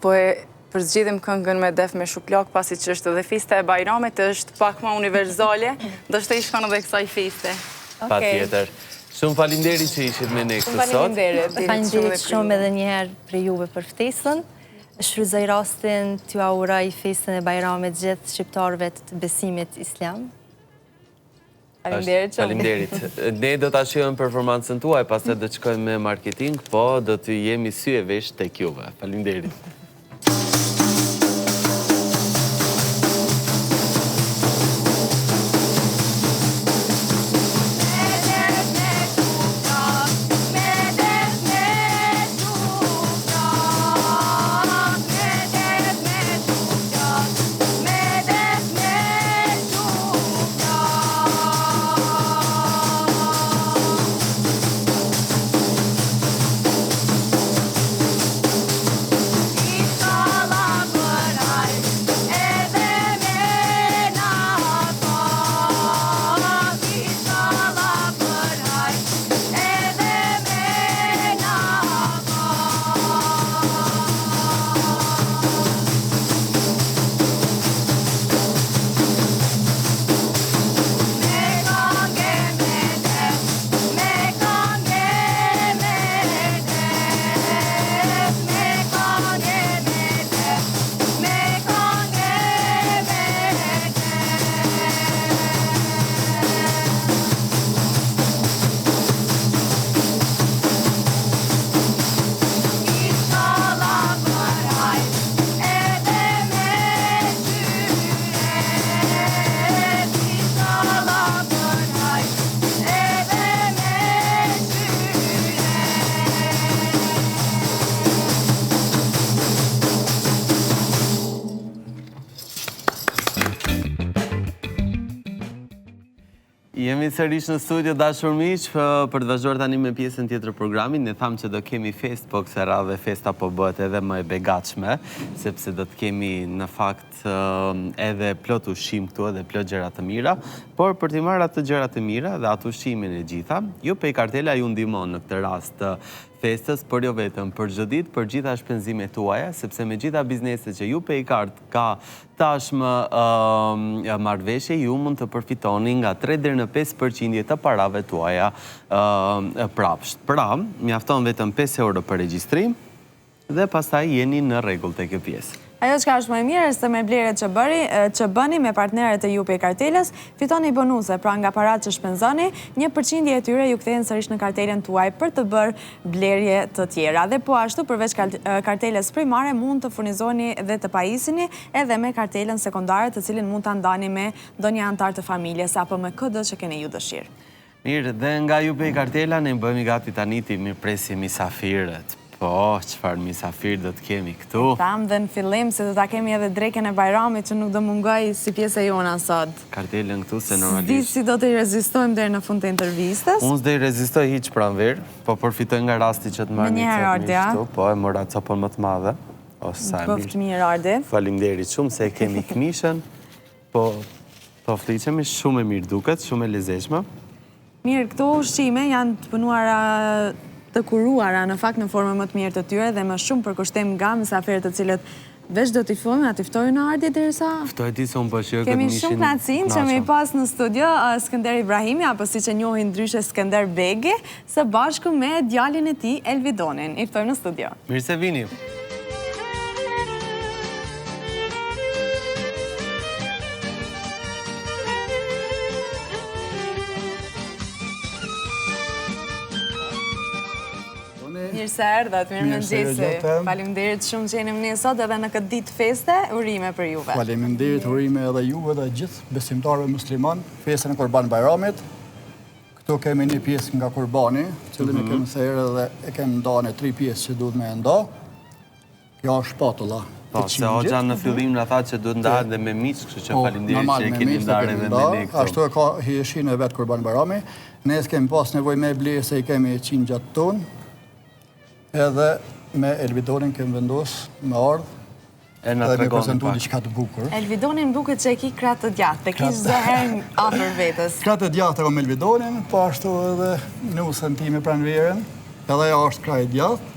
Po e përzgjidhim këngën me Def me Shuplak, pasi që është edhe festa e Bajramit, është pak ma universale, do shte i shkon edhe kësaj feste. Pa tjetër. Shumë faleminderit që ishit me ne këtë sot. Faleminderit shumë edhe njëherë për juve për ftesën. Shfrytëzoj rastin t'ju auroj festën e Bajramit gjithë shqiptarëve të besimit islam. Faleminderit. Ne do ta shijojmë performancën tuaj, pastaj do të shkojmë me marketing, po do të jemi sy e vesh tek juve. Faleminderit. Jemi sërish në studio dashur miq, për të vazhduar tani me pjesën tjetër të programit. Ne thamë që do kemi fest, po kësaj radhe festa po bëhet edhe më e begatshme, sepse do të kemi në fakt edhe plot ushqim këtu edhe plot gjëra të mira, por për t'i marrë ato gjëra të mira dhe atë ushqimin e gjitha, ju Pej Kartela ju ndihmon në këtë rast të festës, por jo vetëm për çdo ditë, për gjitha shpenzimet tuaja, sepse me gjitha bizneset që ju Pej Kart ka tashmë marrëveshje, ju mund të përfitoni nga 3 deri në 5% të parave tuaja prapsht. Pra, mjafton vetëm 5 euro për regjistrim dhe pastaj jeni në rregull te kjo pjesë. Ajo që ka është më e mirë, se me bleret që bëni me partnerët e ju Pej Kartelës, fitoni bonuse, pra nga parat që shpenzoni, 1% e tyre ju kthehen sërish në kartelen tuaj për të bërë blerje të tjera. Dhe po ashtu, përveç karteles primare, mund të furnizoni dhe të pajisini edhe me kartelen sekondare, të cilin mund të ndani me ndonjë antar të familjes, apo me këtë që keni ju dëshirë. Mirë, dhe nga ju Pej Kartela, ne bëhemi gati tani ti mirë presim misafirët. Po, qëfar misafir do të kemi këtu? Tham dhe në fillim se do ta kemi edhe drekën e Bajramit që nuk do mungoj si pjesë e jona sot. Kartelën këtu se normalisht. S'di si do të i rezistojmë deri në fund të intervistës. Unë s'do i rezistoj hiç pranver, po përfitoj nga rasti që të marrë një copë këtu. Po, e mora copën më të madhe. Bëft mirë, Ardi. Faleminderit shumë se e kemi këmishën. Po fliqemi shumë e mirë duket, shumë e lezetshme. Mirë, këto ushqime janë të punuara të kuruara në fakt në formë më të mirë të tyre dhe më shumë për kushtim nga mysafirët të cilët veç do t'i ftojmë, a t'i ftojnë në Ardi derisa? Ftoj ti se unë përshirë këtë Kemi mishin. shumë knacin që me i pas në studio Skënder Ibrahimi, apo si që njohin ndryshe Skënder Begi, së bashku me djalin e ti Elvidonin. I ftojmë në studio. Mirë se vini. Mirë se erdhët, mirë më nxesi. Faleminderit shumë që jeni me ne sot edhe në këtë ditë feste, urime për juve. Faleminderit, urime edhe juve dhe gjithë besimtarëve musliman, festën e Kurban Bajramit. Këtu kemi një pjesë nga Kurbani, cilën e kemi thërë dhe e kemi nda në 3 pjesë që duhet me nda. Kjo është shpatulla. Po, se Hoxha në fillim në tha që duhet ndahet dhe me miq, kështu që faleminderit që e keni ndarë edhe me ne këtu. Ashtu e ka hijeshin e vetë Kurban Bajrami. Ne kemi pas nevojë me ble se i kemi 100 gjatë tonë. Edhe me Elvidonin kemë vendosë me ardhë dhe me prezentu diçka të bukur. Elvidonin buket që e ki kratë të gjatë, e ki çdo herë afër vetës. Kratë të gjatë e kom Elvidonin, po ashtu edhe nusën ti me pranverën, edhe ja është krajë gjatë.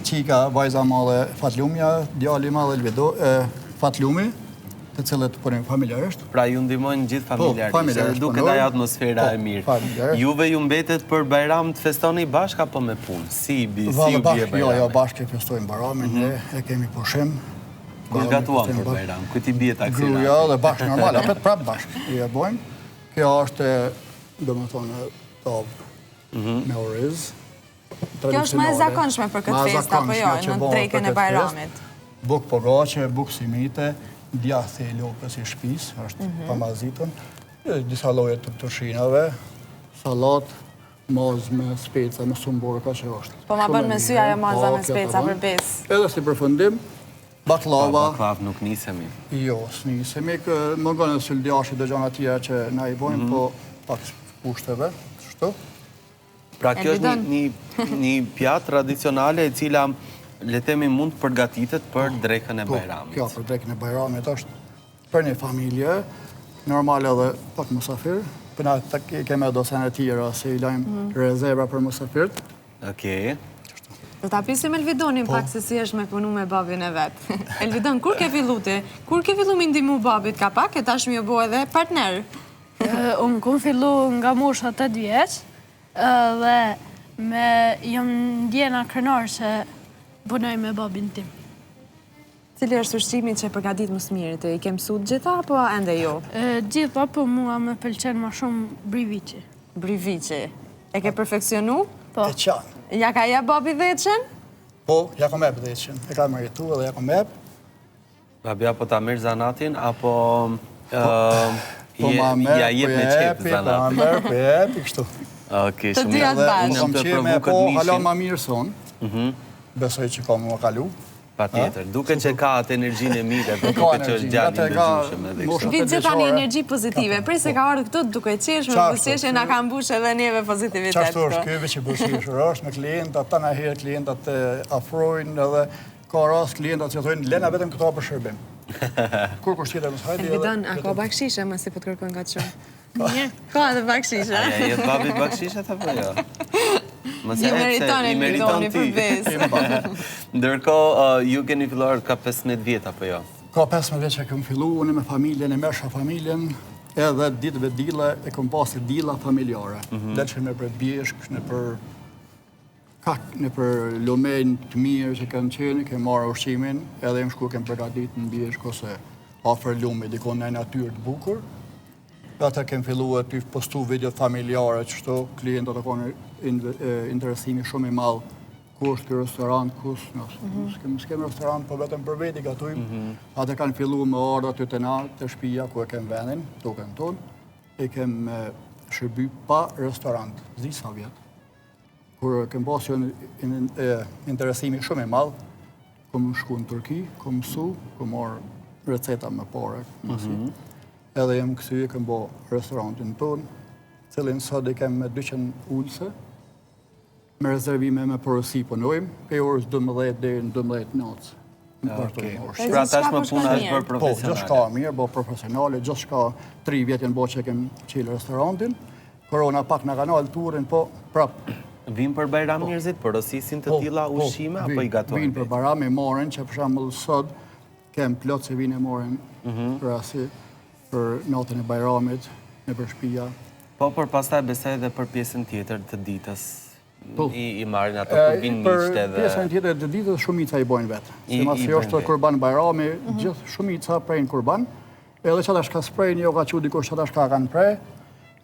Qika, vajza madhe Fatlumja, djali madhe Fatlumi, të cilët punim familjarisht. Pra ju ndihmojnë gjithë familjarisht, edhe duket ajo atmosfera e mirë. Juve ju mbetet për Bajram të festoni bashkë apo me punë? Si ju bie Bajrami? Jo, bashkë e festojmë Bajramin, ne e kemi pushim. Kush gatuan për Bajram? Ku ti bie taksinat? Gruaja dhe bashkë normal, apet prapë bashkë i e bojmë. Kjo është, domethënë, tavë me oriz. Kjo është më e zakonshme për këtë festë, apo jo, në drekën e Bajramit? Buk pogace, buk simite, djathë e lopës i shpis, është pamazitën, disa lloje të përshinave, salat, mazë me speca, me sumbore, ka që është. Po ma bën me sy ajo maza me speca për besë. Edhe si përfundim, baklava. Baklav nuk nisemi. Jo, s'nisemi, më gënë e sëldjashi dhe gjana tjera që na i bojmë, po pak kushteve, shtu. Pra kjo është një pjatë tradicionale e cila letemi mund të përgatitet për drekën e Bajramit. Kjo, për drekën e Bajramit është për një familje, normal edhe pak musafir, përna keme dosene tjera se i lajmë rezerva për musafirt. Okej. Do ta pyesim Elvidonin pak se si është me punu me babin e vetë. Elvidon, kur ke fillu ti? Kur ke fillu me ndihmu babit ka pak, e tash mi e bo edhe partner? Unë kom fillu nga mosha 8 vjeç, dhe jam ndjena krenar që punoj me babin tim. Cili është ushqimi që e përgatit më së miri? I ke mësuar gjitha apo ende jo? Gjitha, po mua më pëlqen më shumë briviqi. Briviqi. E ke perfekcionu? Po. E qanë. Ja ka ja babi dheqen? Po, ja kom ep dheqen. E ka maritu edhe ja kom ep. Babja po ta merë zanatin, apo Po ma merë, po jepi, po ma merë, po jepi, kështu. Oke, të dyja të bashkë. Kom qime, po halon ma mirë son. Besoj që kam më kalu. Patjetër, duke që ka atë energjinë e mirë, duke që është djalë i ndërgjueshëm edhe kështu. Vi gjitha një energji pozitive. Prej se ka ardhur këtu duke qesh me buzëqeshje na ka mbush edhe neve pozitivitet. Çfarë është ky që buzëqeshur është me klientat, tana herë klientat afrojnë edhe ka rast klientat që thonë lena vetëm këto për shërbim. Kur tjetër mos hajde. Elvidon, a ka bakshishe më si po të kërkojnë nga shumë? Mirë, ka edhe bakshishe. Ja, jetë babit bakshishet apo jo? Ju meriton për besë. Ndërkohë, ju keni filluar ka 15 vjet apo jo? Ka 15 vjet që kam filluar unë me familjen, e mesha familjen, edhe ditëve dilla e kam pasur dilla familjare. Lëshëm në për bjeshk, në për lumen të mirë që kanë qenë, kem marrë ushqimin, edhe më shku kem përgatit në bjeshk ose afër lume, dikon në natyrë të bukur. Ata kem filluar të postu video familjare, qështu klientët të konë interesimi shumë i madh, ku është ky restorant, s'kem restorant, po vetëm për veti gatujmë. Ata kanë filluar me ardha aty te na, te shtëpia ku e kem vendin, tokën tonë, e kem shërby pa restorant, disa vjet. Kur kem pasur interesimi shumë i madh, kom shku në Turqi, kom mësu, kom marrë receta më parë, edhe jem kësy e kem bo restorantin tonë, cilin sot e kem me 200 ulse, me rezervime me porosi punojmë, pe orës 12 deri në 12 natës. Pra tashmë puna është bërë profesionale. Po, gjithë shka mirë, bo profesionale, gjithë shka 3 vjetin bo që kem qilë restorantin, korona pak në kanal turin, po prapë. Vim për Bajram njerëzit, porosisin të tilla ushqime, apo i gatojnë? Vinë për Bajram e moren, që për shembull sot kem plot se vinë e moren për asi, për natën e Bajramit, në për shtëpia. Po, për pastaj besoj edhe për pjesën tjetër të ditës. I marrin ato kur vinë miqtë edhe... Për pjesën tjetër të ditës shumica i bojnë vetë. Se mas jo është kurban Bajrami, gjithë shumica prejnë kurban, edhe që ata shka sprejnë, jo ka që dikush që ata shka kanë prej,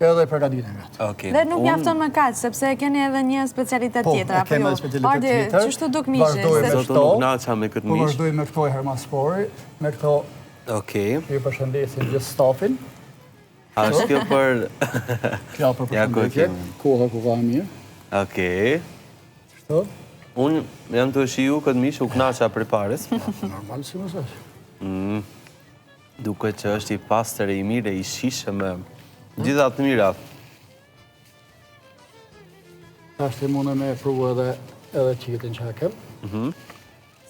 edhe përgatiten vetë. Dhe nuk mjafton më kaq, sepse keni edhe një specialitet tjetër, apo jo? Po, kemi specialitet tjetër. Qështu duk miqë? Zotë nuk naqa me këtë miqë. Po vazhdoj me këto e hermaspori, me këto... Ju përshëndesim gjithë stafin. A është kjo për... Kjo për përshëndetje, koha ku ka mirë. Okej. Qështu? Unë jam të shiju këtë mishë u knaqa për pares. Normal si më sësh. Duke që është i pastër e i mire, i shishë me gjithat mirat. Ashtë i mundë me pruvu edhe qitin që kem.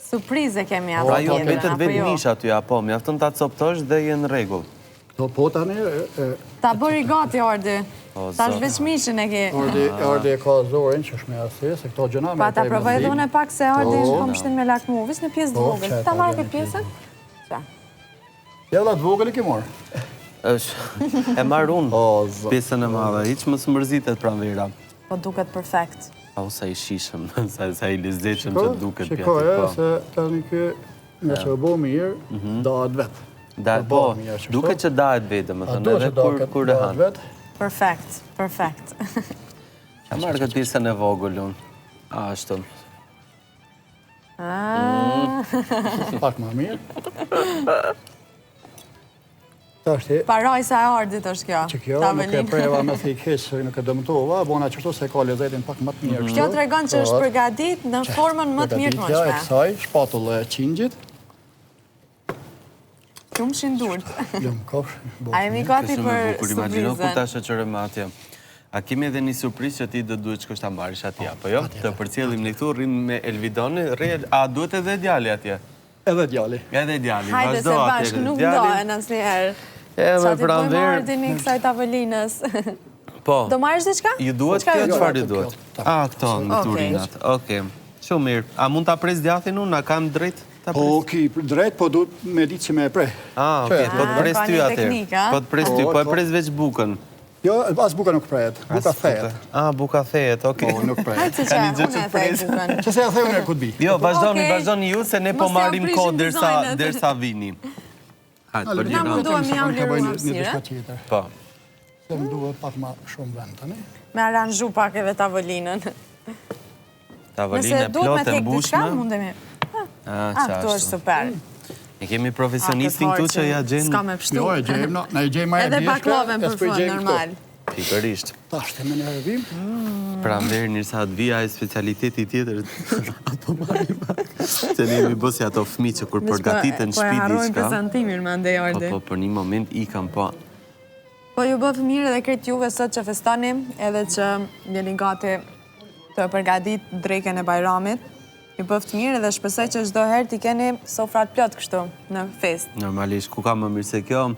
Surprize kemi atë Pra tjetër, jo, vetët vetë mish aty, apo, mjafton ta coptosh dhe jenë rregull. Po tani... Ta bëri gati, Ordi. Ta është veç mishën e ki. Ordi e ka zorin që shme asi, se këto gjëna me... Pa ta provoj edhe unë e pak se Ordi është po mështin me lakmuvis në pjesë të vogël. Ta marrë këtë pjesën? Qa? Ja, dhe të vogël i ki morë. E marrë unë pjesën e madhe, hiq më së mërzitet pranvera. Po duket perfekt. O, sa i shishëm, sa i lezdeqëm që duket pjetë. Shikoja, se tani kë, nga që bo mirë, dahet vetë. Po, duke që dahet vetë, më thënë, edhe kur e hanë. Perfekt, perfekt. Qa marrë këtë pjesën e vogël unë? A, ashtu. Pak më mirë. Paroj sa e ardit është kjo. Që kjo nuk e preva me thik heqë, nuk e dëmëtova, bona qështu se ka lezetin pak më të mirë. Kjo të regon që është përgadit në formën më të mirë të mëshme. Përgaditja e kësaj, shpatull e qingjit. Shumë shindurt. Lëmë kofsh. A jemi gati për Kur imagino kur ta surprizën? shoqërojmë atje. A kemi edhe një surprizë që ti do duhet që kështë ta marrish atje, apo jo? Të përcjellim në këtu, rrim me Elvidoni, a duhet edhe djali atje? Edhe djali. Edhe djali, Hajde se bashkë nuk ndohen asnjëherë. E me Qa ti pranverë. bëjmë ardin i kësaj tavolinës? Po. Do marrësh diçka? Ju duhet kjo, çfarë ju duhet? A, këto, me turinat. Okej. Shumë mirë. A mund ta pres djathtin unë? A kam drejt ta pres? Po, ki drejt, po du me ditë që me e prej. Okej, po të pres ty atër. Po të pres ty, po e pres veç bukën. Jo, as buka nuk prejet, buka thejet. Buka thejet, okej. Po, nuk prejet. Hajtë se që, unë e thej bukën. Që se e thej unë e këtë bi. Jo, vazhdoni ju, se ne po marim kod dersa vini. Hajtë, për Na gjera. mundohem jam liru më Një hapsire. Po. Se më duhet pak ma shumë vend, tani. Me aranjhu pak edhe tavolinën. Tavolinë Nëse duhet me plotë tek diçka, mbushme. mundemi. Këtu është super. Ne kemi profesionistin këtu që ja gjenë... Ska me pështu. Jo, e gjejmë, na e gjejmë e Edhe bjeshka. baklovën për fund, normal. Pikërisht. Ta shte me një rëvim. Pranverë njërsa të vija e specialiteti tjetër, apo marri pak. Se ne jemi bësi ato fëmi që kur përgatitën Po e shpiti harrojnë qka. prezantimin me ndej Ardi. Po për një moment ikam, po. Po ju bëf mirë edhe kretë juve sot që festoni, edhe që jeni gati të përgatit dreken e Bajramit. Ju bëf të mirë edhe shpesoj që çdo herë t'i keni sofrat plot kështu në fest. Normalisht, ku ka më mirë se kjo,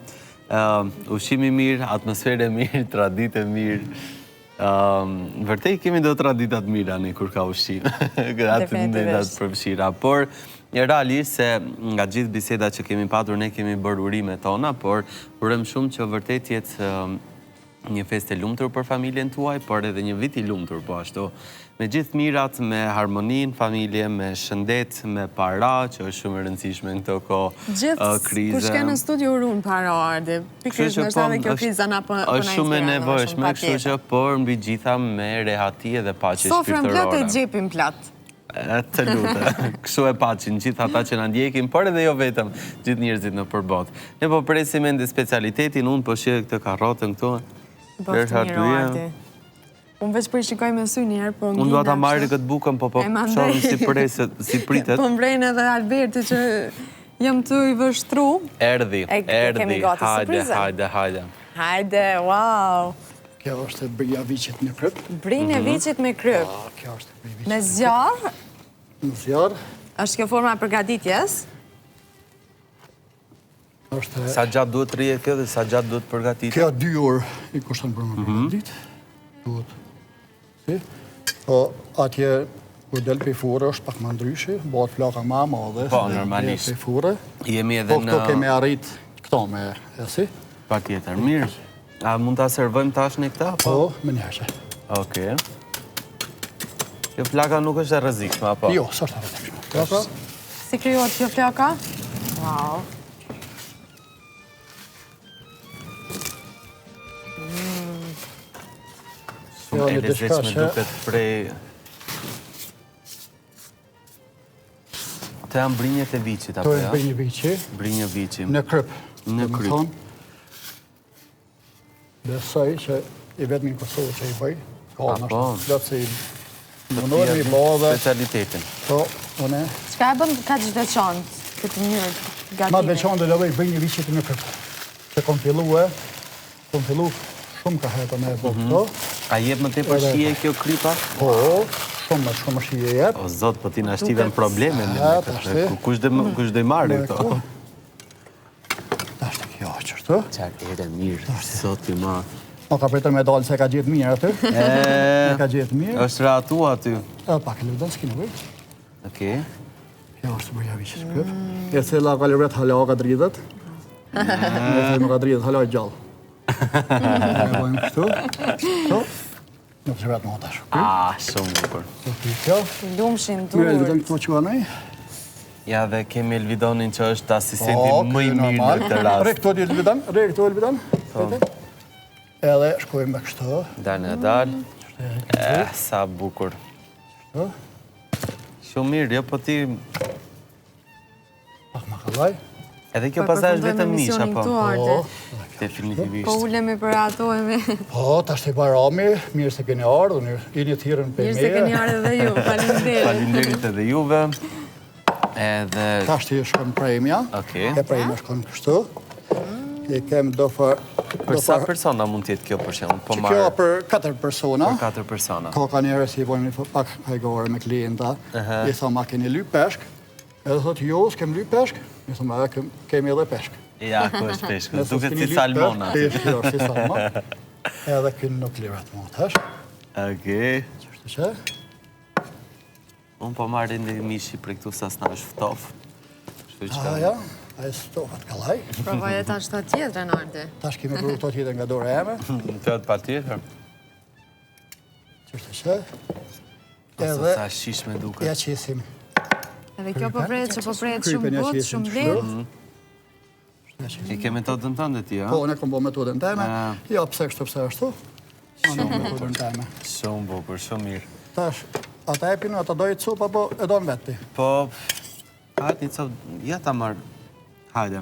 ushqimi mirë, atmosfere mirë, tradite mirë. Vërtej kemi do traditat mira ne kur ka ushqim. Definitivt. Përfshira, por realisht se nga gjithë biseda që kemi patur ne kemi bërë urimet tona, por urojm shumë që vërtet jetë një fest e lumtur për familjen tuaj, por edhe një vit i lumtur po ashtu. Me gjithë mirat, me harmonin, familje, me shëndet, me para, që është shumë e rëndësishme në këto kohë krize. Gjithë, kur shke në studio urun para Ardi, pikërisht nështë edhe kjo kriza na po na inspiron. është shumë e nevojshme, kështu që por mbi gjitha me rehati edhe paqe shpirtërore. Sofrën plot e gjepin plot. Të lutë, kështu e paqin, gjithë ata që na ndjekin, por edhe jo vetëm, gjithë njerëzit në përbot. Ne po presim ende specialitetin, unë po shih këtë karrotën këtu. Bëftë mirë Ardi. Unë veç për i shikoj me sy njerë, po unë duha ta marri këtë bukën, po shohim si pritet. Po mbrejnë edhe Alberti që jam të i vështru. Erdi, hajde. Hajde, wow. Kjo është brinja viqit me kryp. Brinja viqit me kryp. Kjo është brinja viqit. Me zjarë? Me zjarë. Është kjo forma e përgatitjes? Sa gjatë duhet të rije kjo dhe sa gjatë duhet përgatit? Kjo 2 orë i kushton për më përgatit. Duhet. Po, atje ku del për fure është pak më ndryshi, bëhet flaka ma madhe. Po, normalisht. Për fure. Jemi edhe në... Po, këto kemi arrit këto me esi. Pa tjetër, mirë. A mund të servojmë tash në këta? Po, me njëshe. Oke. Kjo flaka nuk është e rrezikshme, apo? Jo, së është e rrezikshme. Flaka? Si kryot kjo flaka? Wow. Shumë e lezetshme duket prej... Të janë brinjet e viqit, apo ja? To e brinjë viqi. Brinjë viqi. Në kryp. Në kryp. Besoj që i vetëmin Kosovë që i bëj, ka në Apo? shtë se i mënojnë i bo dhe... Specialitetin. Po, une... Qka e bëm ka që veçantë, këtë njërë gatime? Ma veçantë dhe lëvej brinjë viqit në kryp. Se kom fillu shumë ka heta me e bo këto. A jep më te për shije kjo krypa? Po, shumë shije jep. O zot, po ti në ashtive në probleme me këtë. Kush dhe i marrë këto? Ta shte kjo qërtu. Qak ere mirë, sot i ma. O ka përtër me dalë se ka gjithë mirë aty. Ka gjithë mirë. është ratu aty. Pak e lëvdën s'ki në vëjt. Okej. Kjo është bërja vishës kryp. E cila ka lëvret hala ka dridhet. Nuk ka dridhet hala i gjallë. Ne bojmë kështu. Kështu. Në të shërat më atash. Shumë bukur. Lumshin, dur. Mire Elvidon këto që anaj. Ja dhe kemi Elvidonin që është asistenti më i mirë në këtë rast. Re këto Elvidon. Edhe shkojmë me kështu. Dalë. Sa bukur. Shumë mirë, jo po ti... Pak ma kalaj. Edhe kjo pasaj është vetëm mish, apo? Po, definitivisht. Po ulemi për ato e me... Po, ta shte Bajrami, mirë se keni ardhë, i një thirën për me. Mirë se keni ardhë edhe ju, falinderit. Falinderit edhe juve. Ta shte shkon premja, e premja shkon kështu. I kem do për... Për sa persona mund tjetë kjo për shemë? Që kjo për 4 persona. Për 4 persona. Ka ka njerës i bojmë një pak hajgore me klienta. I thoma keni ly peshk. Edhe thot jo, s'kem ly peshk. I thoma kemi edhe peshk. Ja, ku është peshk. Duket si salmona. Peshk, jo, si salmon. Edhe kënë nuk lirat më të hesh. Okej. Qështë që? Unë po marrë në mishi për këtu sa s'na është ftof. Ja, a e stofat kalaj. Provaj e tash të tjetër, Nardi. Tash kemi kërru të tjetër nga dore eme. Të atë pa tjetër. Qështë që? Edhe... Sa shishme duke. Ja qesim. Edhe kjo po prejtë që po prejtë shumë botë, shumë letë. I ke metodën tënde ti, a? Po, ne kom bo metodën teme. Ja, pse kështë pse ashtu. Shumë bukur, shumë mirë. Tash, ata e pinu, ata dojë cup, apo e do në vetë ti? Po, hajtë një cup, ja ta marë. Hajde.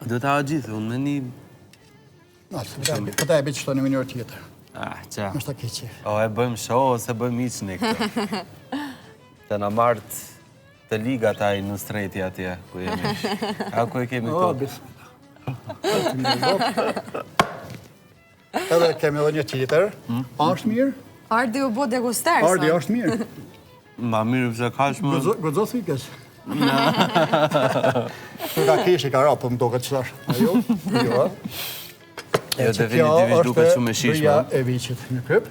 Do ta ha gjithë, unë me një Këta e bitë qëto në mënyrë tjetër. Qa. Mështë ta keqe. O, e bëjmë show ose bëjmë iqë në këtë. Të në martë të liga taj në strejti atje, ku jemi. A ku e kemi O, të? bismillah. Edhe kemi edhe një tjetër. Ashtë mirë? Ardi u bo deguster, Ardi është mirë. Ma mirë pëse ka shmë... Gëdzo thikës. Ka kesh i ka rapë, më do këtë qëtash. Jo, jo. Jo, definitivisht duke shumë e shishme. Kjo është bërja e viqit në kryp.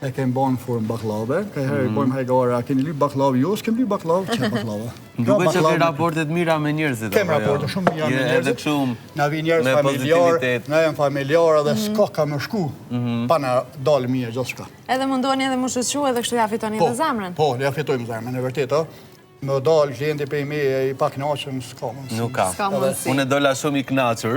E kemë bënë në formë baklave. Ka herë i bëjmë hajgara, keni lypë baklave, jo, s'kem lypë baklave, që baklave. Duke që ke raportet mira me njerëzit. Kem raportet shumë mira me njerëzit. Edhe këshumë na vi njerëz familjar, na jem familjar edhe s'ka ka më shku, pa na dalë mirë gjithë shka. Edhe mundoni edhe më shëqu edhe kështu ja fitoni dhe zemrën. Po, ja fitojmë zemrën, e vërteta. Më dalë klienti për me i pak knaqëm, s'ka mundësi. Nuk ka. Unë dola shumë i knaqër,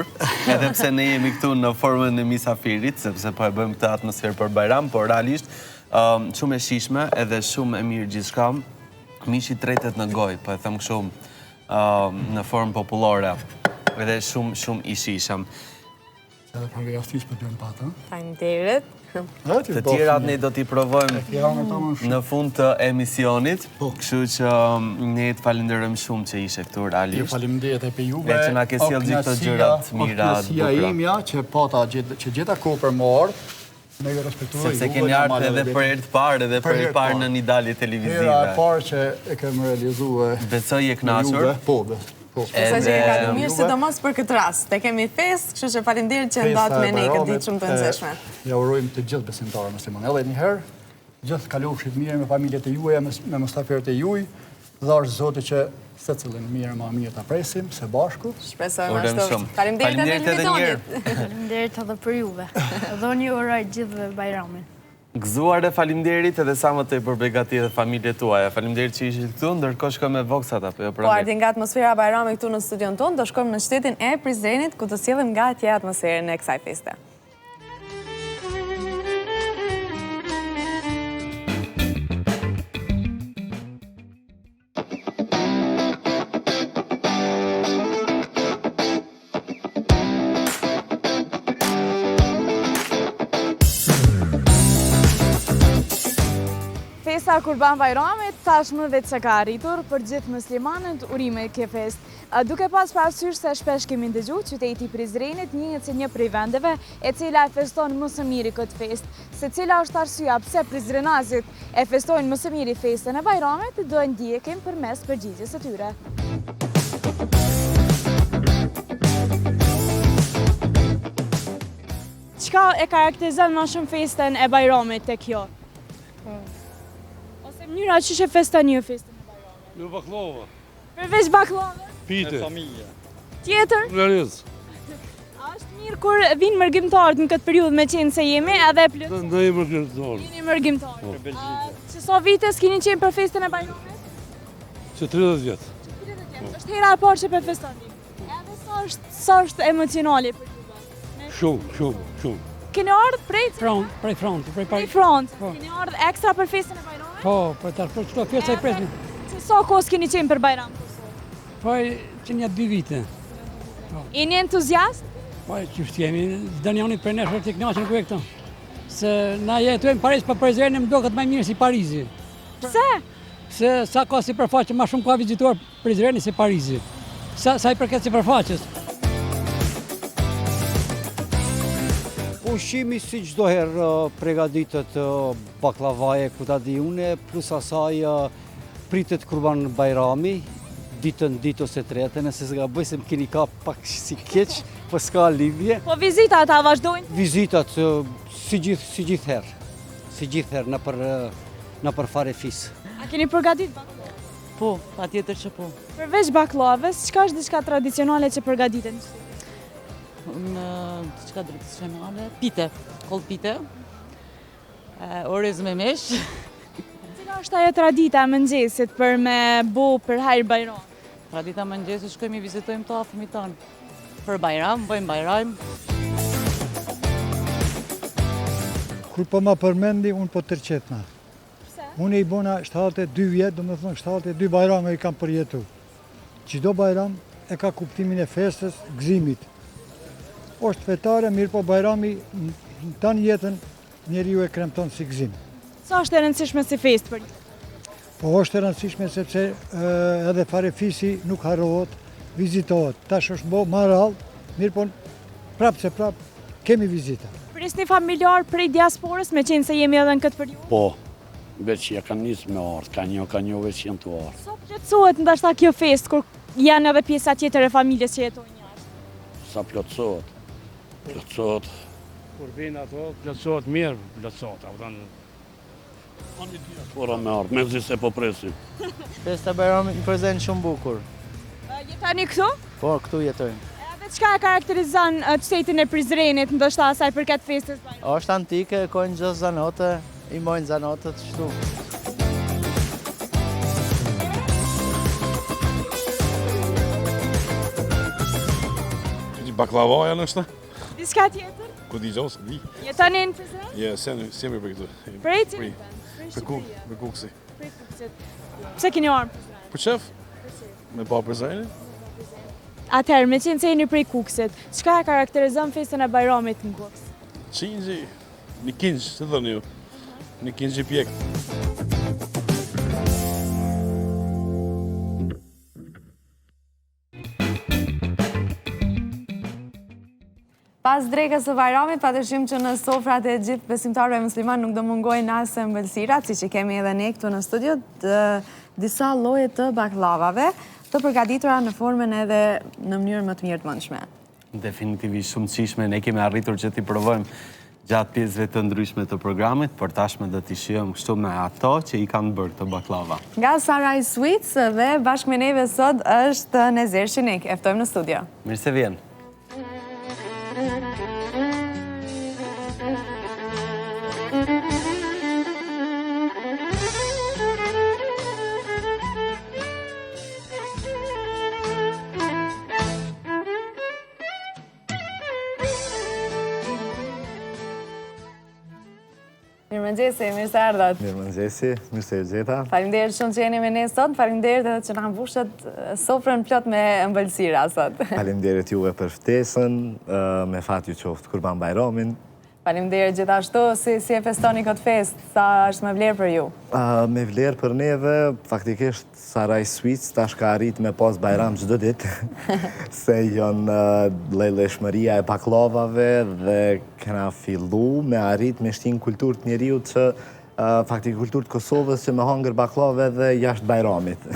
edhe pse ne jemi këtu në formën e misafirit, sepse po e bëjmë këtë atmosferë për Bajram, por realisht shumë e shishme edhe shumë e mirë gjithçka. Mishi tretet në gojë, po e them kështu në formë popullore, edhe shumë i shishëm. Edhe për vjastis për dërën patë, Faleminderit. Të tjerat ne do t'i provojmë në fund të emisionit, kështu që ne të falenderojmë shumë që ishe këtu realisht. Faleminderit e për juve. Dhe që na ke sjellë gjithë këto gjërat mira të bukura. Knësia imja që pata që gjeta kohë për më ardhë, me ju respektuar juve. Sepse keni ardhur edhe për herë të parë edhe për herë të parë në një dalje televizive. Hera e parë që e kemë realizuar. Besoj je kënaqur. Po, Sa që e ka të mirë, sidomos për këtë rast. Te kemi fest, kështu që faleminderit që ndatë me ne këtë ditë shumë të nxehshme. Ja urojmë të gjithë besimtarë muslimanë. Edhe një herë, gjithë kalofshit mirë me familjet e juaja, me mustaferët e juaj, dhe është Zoti që secilin mirë ma mirë ta presim së bashku. Shpresojmë ashtu. Faleminderit edhe një herë. Faleminderit edhe për juve. Dhe një uroj gjithëve Bajramin. Gëzuar dhe faleminderit edhe sa më tej për begati dhe familjet tuaja. Faleminderit që ishit këtu, ndërkohë shkojmë me voksat apo jo Po ardhi nga atmosfera Bajrami këtu në studion tonë, do shkojmë në shtetin e Prizrenit, ku të sjellim nga atje atmosferën e kësaj feste. Festa Kurban Bajramit tashmë vetë që ka arritur për gjithë muslimanët urime ke fest. Duke pas parasysh se shpesh kemi ndëgju, qyteti Prizrenit njihet si një prej vendeve e cila e feston më së miri këtë fest. Se cila është arsyeja pse prizrenazit e festojnë më së miri festën e Bajramit, do e ndjekim përmes përgjigjes së tyre. Çka e karakterizon më shumë festën e Bajramit tek kjo? Mënyra që shë feston një festën e Bajramit? Në baklava. Përveç baklave? Pite. Familja. Tjetër? Realiz. A është mirë kur vinë mërgjimtarët në këtë periudhë me qenë se jemi edhe plus? Ndaj mërgjimtarët. Jeni mërgjimtarët. Që sa vite s'kini qenë për festën e Bajramit? Që 30 vjetë. Është hera e parë që për feston. Edhe sa është emocionali për ju? Shumë. Keni ardhë prej front. Keni ardhë ekstra për festën e Bajramit? Po, për qëto festa i presmi. Që sa kohë s'keni qenë për Bajram? Po, që një 2 vite. Jeni entuziast? Po, që jemi, Danianit për neshër të knaqen ku e këto. Se na jetojmë Paris, për Prizrenin më do këtë maj mirë si Parizi. Pse? Se sa ka si përfaqe, ma shumë ka vizituar Prizrenin si Parizi. Sa i përket si përfaqes. Ushqimi si çdo herë përgatitet baklavaje ku ta di une, plus asaj pritet Kurban Bajrami, ditën ditë ose tretë, nëse s'ka bëj se më keni ka pak si keq, po s'ka lidhje. Po vizitat a vazhdojnë? Vizitat si gjithë herë. Si gjithë herë në për fare fis. A keni përgatit baklava? Po, patjetër që po. Përveç baklaves, çka është diçka tradicionale që përgatiten? Në diçka tradicionale, pite, kollë pite, orez me mesh. Cila është ajo tradita e mëngjesit për me bo për hajr Bajram? Tradita e mëngjesit shkojmë i vizitojmë të afërmit tanë. Për Bajram, bëjmë Bajram. Kur po ma përmendi, unë po tërqetna. Pse? Unë i bona 72 vjetë, do me thonë 72 Bajrame i kam përjetu. Çdo Bajram e ka kuptimin e festës, gëzimit. është fetare, mirë po Bajrami në tanë jetën njeriu e kremton si gëzim. Sa është e rëndësishme si fest për ju? Po është e rëndësishme sepse edhe farefisi nuk harrohet, vizitohet. Tash është bo marrall, mirë po prapë se prapë kemi vizita. Prisni familjar prej diasporës me qenë se jemi edhe në këtë periudhë? Po, veç që kanë nisë me ardhë, ka një veç jenë të ardhë. Sa plotësohet ndashta kjo fest, kur janë edhe pjesa tjetër e familjes që jetojnë jashtë? Sa plotësohet? Plotësohet. Kur vinë ato, plotësohet mirë, plotësohet. Pora me ardhë, me zi se po presim. Festa Bajramit në prezent shumë bukur. Jetani këtu? Po, këtu jetojmë. Edhe çka e karakterizon qytetin e Prizrenit, ndoshta asaj përket festës Bajramit? Është antike, kojnë gjithë zanote, i mojnë zanotët shtu. Baklavaja nështë? Diska tjetër? Ku di gjohë, di. Jetani në Prizren? Ja, semi për këtu. Prej cilë? Për Kukësi. Prej Kukësit. Pse keni armë? Për qef? Me pa Prizrenin? Atëherë, me qenë se jeni prej Kukësit, çka e karakterizon festën e Bajramit në Kukës? Qingji, një kingjë, që thënë ju? Një kingjë pjekët. Pas drekës së Bajramit, patyshim që në sofrat e gjithë besimtarëve musliman nuk do mungojnë as ëmbëlsirat, siç e kemi edhe ne këtu në studio, disa lloje të baklavave, të përgatitura në formën edhe në mënyrë më të mirë të mundshme. Definitivisht shumë të shijshme, ne kemi arritur që t'i provojmë gjatë pjesëve të ndryshme të programit, por tashmë do t'i shijojmë kështu me ato që i kanë bërë këto baklava. Nga Saraj Sweets dhe bashkë me neve sot është Nezer Shinik. E ftojmë në studio. Mirë se vjen. Mirëmëngjesi, mirë se ardhat. Mirëmëngjesi, mirë se u gjeta. Faleminderit shumë që jeni me ne sot, faleminderit edhe që na mbushët sofrën plot me ëmbëlsira sot. Faleminderit juve për ftesën, me fat ju qoftë Kurban Bajramin. Faleminderit gjithashtu, si e festoni këtë fest, sa është me vlerë për ju? Me vlerë për neve, faktikisht Saraj Sweets tash ka arrit me pas Bajram çdo ditë, se janë lejleshmëria e baklavave dhe kena fillu me arrit me shtin kulturë të njeriu që faktikisht kulturë të Kosovës që me hangër baklave dhe jashtë Bajramit.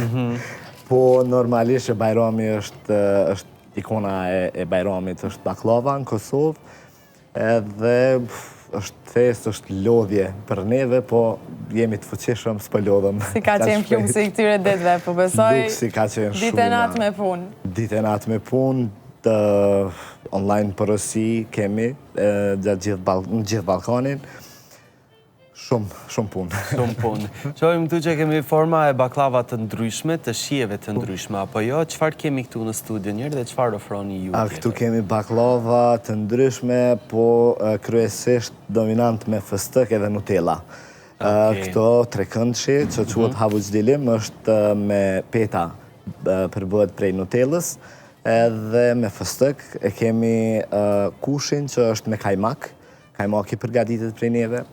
Po normalisht që Bajrami është ikona e Bajramit, është baklava në Kosovë, edhe është fest, është lodhje për neve, po jemi të fuqishëm, s'po lodhëm. Si ka qenë plumë si këtyre ditëve, po besoj ditë e natë me punë. Ditë e natë me punë, të online porosi kemi gjatë gjithë Ballkanin. Shumë punë. Shumë punë. Qojmë tu që kemi forma e baklava të ndryshme, të shijeve të ndryshme, apo jo, qëfar kemi këtu në studio njërë dhe qëfar ofroni ju? Këtu kemi baklava të ndryshme, po kryesisht dominant me fëstëk edhe Nutella. Këto trekëndshi që quhet havuç dilim është me peta përbëhet prej Nutellës, edhe me fëstëk e kemi kushin që është me kajmak, kajmak i përgatitet prej neve,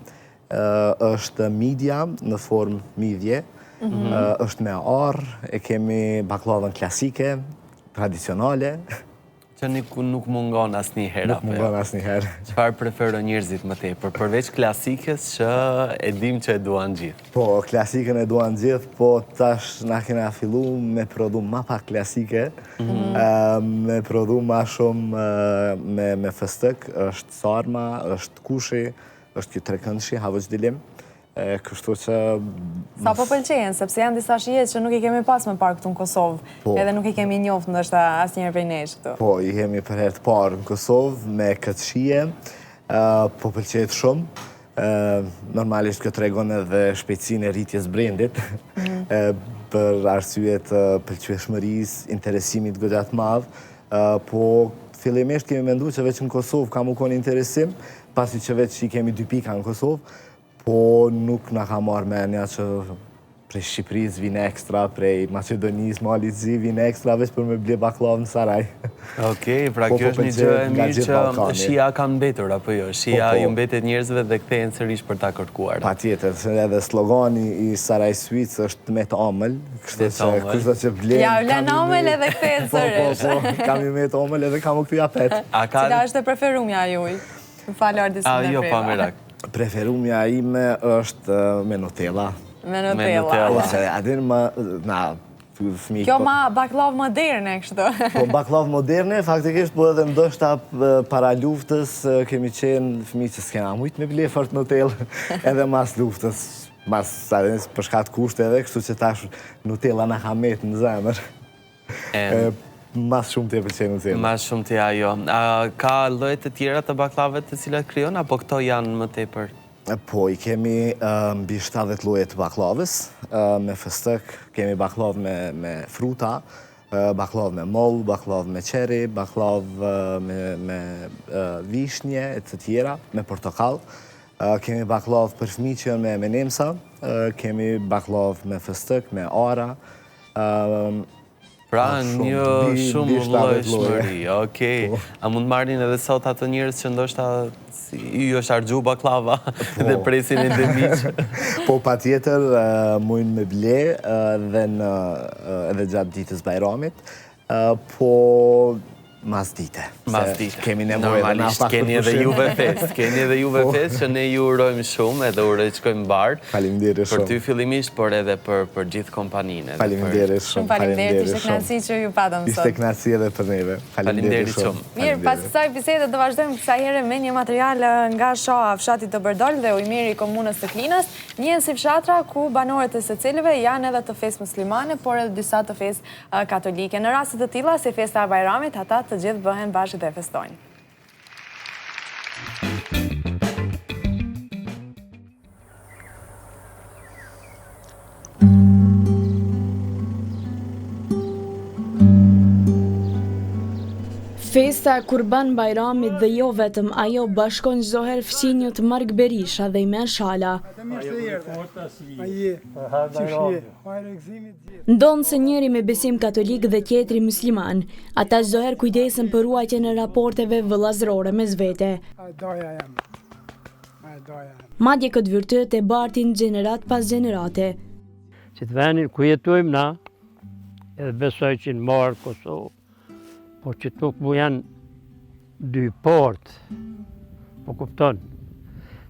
është midja në formë midje, është me arë, e kemi baklavën klasike, tradicionale. Që nuk mungon asë një herë. Nuk mungon asë një herë. Qëfar prefero njerëzit më tepër, përveç klasikës që e dim që e duan gjithë? Po, klasikën e duan gjithë, po tash na kena fillu me prodhu ma pak klasike, me prodhu ma shumë me fëstëk, është sarma, është kushi, është kjo trekëndshi, havuç dilim, kështu që... Sa po pëlqejen, sepse janë disa shijet që nuk i kemi pas me parë këtu në Kosovë, edhe nuk i kemi njoftë ndoshta asnjëherë prej nesh këtu. Po, i kemi për herë të parë në Kosovë me këtë shije, po pëlqejet shumë. Normalisht kjo tregon edhe shpejtësinë e rritjes brendit, për arsye të pëlqyeshmërisë, interesimit goxha të madh, po fillimisht kemi menduar që veç në Kosovë ka më kon interesim, pasi që veç i kemi 2 pika në Kosovë, po nuk na ka marrë menja që prej Shqipërisë vine ekstra, prej Macedonisë, Malit Zi vine ekstra veç për me ble baklavë në Saraj. Okej, pra kjo është një gjë e mirë që shia kanë mbetur, apo jo? Shia ju mbetet njerëzve dhe kthehen sërish për ta kërkuar. Patjetër, edhe slogani i Saraj Sweets është me të omël, kështu që vlen... Ja, vlen omël edhe kthehen sërish. Kam i me të omël edhe kam u këthy apet. Cila është e preferumja juj? Më falë ardisin e jo, pa merak. Preferumja ime është me Nutella. Me Nutella. Adin më, fëmijë... Kjo ma baklav moderne, kështu. Po, baklav moderne, faktikisht, po edhe ndoshta para luftës kemi qenë fëmijë që s'kena mujt me ble fort Nutella, edhe mas luftës. Mas, për shkat kushte edhe, kështu që tash Nutella na hamet në zemër. Mas shumë të e përqenë Nutella. Mas shumë të ajo. Ka llojet të tjera të baklavëve të cilat krijon, apo këto janë më tepër? Po, i kemi mbi 70 lloje të baklavës, me fëstëk, kemi baklavë me fruta, baklavë me moll, baklavë me qeri, baklavë me vishnje, e të tjera, me portokall. Kemi baklavë për fëmijë që janë me M&M'sa, kemi baklavë me fëstëk, me ara, pra, një shumë llojshmëri, okej. A mund marrin edhe sot ato njerëz që ndoshta ju është harxhu baklava dhe presin endemik? Po, patjetër, mujnë me ble edhe gjatë ditës Bajramit, po mas dite. Mas dite. Kemi nevojë edhe na pak keni edhe juve fest. Keni edhe juve fest që ne ju urojmë shumë edhe urojmë mbar. Faleminderit shumë. Për ty fillimisht, por edhe për gjithë kompaninë. Faleminderit shumë. Shumë faleminderit, ishte kënaqësi që ju patëm sot. Ishte kënaqësi edhe për neve. Faleminderit shumë. Mirë, pas kësaj bisede do vazhdojmë kësaj herë me një material nga shoha fshatit të Berdol dhe ujmiri i komunës së Klinës. Njihen si fshatra ku banorët e secilëve janë edhe të fesë muslimane, por edhe disa të fesë katolike. Në raste të tilla si festa e Bajramit, ata të gjithë bëhen bashkë dhe festojnë. Festa Kurban Bajramit dhe jo vetëm ajo bashkon çdo herë fqinjët Mark Berisha dhe Imen Shala. Ndonë se njëri me besim katolik dhe tjetri musliman, ata çdo herë kujdesen për ruajtjen e raporteve vëllazërore mes vete. Madje këtë vërtet e bartin gjenerat pas gjenerate. Që të venin ku jetojmë na, edhe besoj që në marë Kosovë, po që nuk mu janë dy port, po kupton,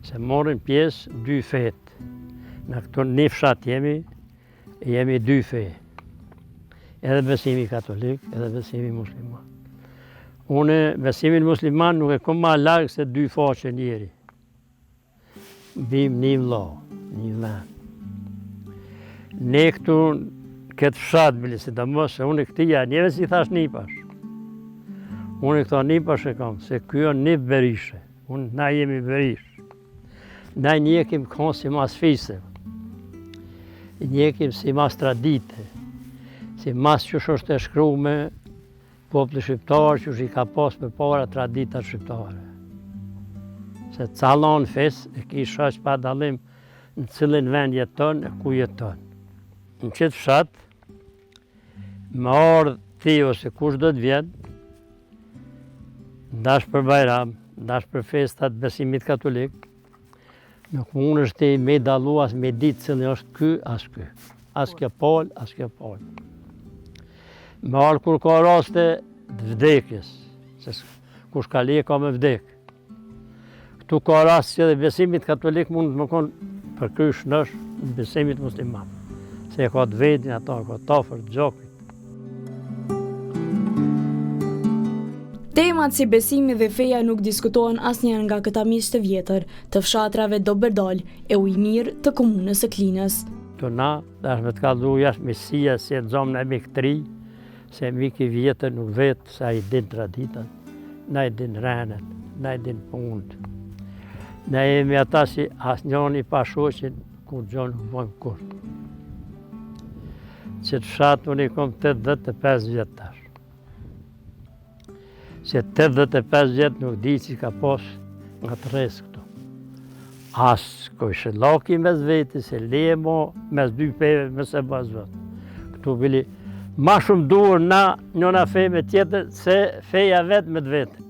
se morin pjesë dy fetë. Në këto një fshat jemi dy fe. Edhe besimi katolik, edhe besimi musliman. Une besimin musliman nuk e kom ma largë se dy faqe njeri. Bim një vëlla, një ven. Ne këtu këtë fshat bili, si të mos, se une këtia, njeve si thash një pash. Unë këto një pash e kam, se kjo një Berishe. Na jemi Berish. Na njekim konë si mas fise. Njekim si mas tradite. Si mas që është e shkru me popli shqiptar që i ka pas për para traditat shqiptare. Se calon fes e ki shaq pa dalim në cilin vend jeton e ku jeton. Në qëtë fshat, më ardhë ti ose kush do të vjen, ndash për Bajram, ndash për festat besimit katolik, nuk mund është i me dalu as me ditë cilë është ky, as ky. As kjo pol, as kjo pol. Me alë kur ka raste të vdekjes, se kush ka le ka me vdek. Këtu ka rast që dhe besimit katolik mund të më konë për krysh nësh në besimit musliman. Se ka të vedin ata, ka tafër, gjokit. Temat si besimi dhe feja nuk diskutohen asnjëherë nga këta miq të vjetër të fshatrave do Berdol e ujmir të komunës së Klinës. Të na, dash me të kallu jashtë mesia se nëzom në me këtëri, se mik i vjetër nuk vetë sa i din traditat, na i din renet, na i din punët. Na jemi ata si asnjoni pa shoqin, kur gjonë nuk bojmë kur. Që të fshatë unë i kom 85 vjetë tash. Se 85 vjetë nuk di që ka pos nga të resë këto. As kojshë laki mes veti, se lemo mes dy peve, mes e bas vetë. Këtu bili ma shumë duhur na njona fej me tjetër, se feja vetë me të vetë.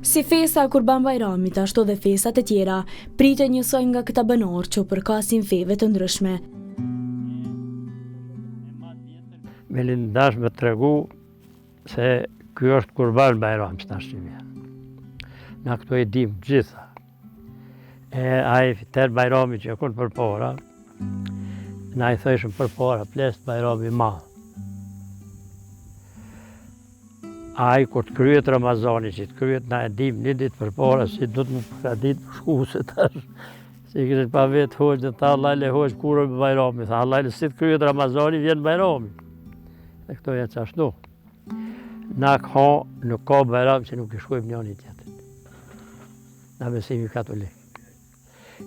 Si festa Kurban Bajramit, ashtu dhe festat e tjera, pritet njësoj nga këta banorë që përkasin feve të ndryshme. Melin dash me tregu se kjo është Kurban Bajram që tash që vjen. Na këto e dim gjitha. Aje tërë Bajrami që e konë për para, na i thëshëm për para, plesht Bajrami madhë. Aje kur të kryet Ramazani, që të kryet na e dim një ditë për para, si do të më përka ditë për shku se tash. Si kështë pa vetë hoqë dhe ta Allajle hoqë kurë me Bajrami. Tha Allajle si të kryet Ramazani, vjen Bajrami. E këto jetë qashtu. Na nuk ka Bajram që nuk i shkojmë njëni tjetër. Na besimi katolik.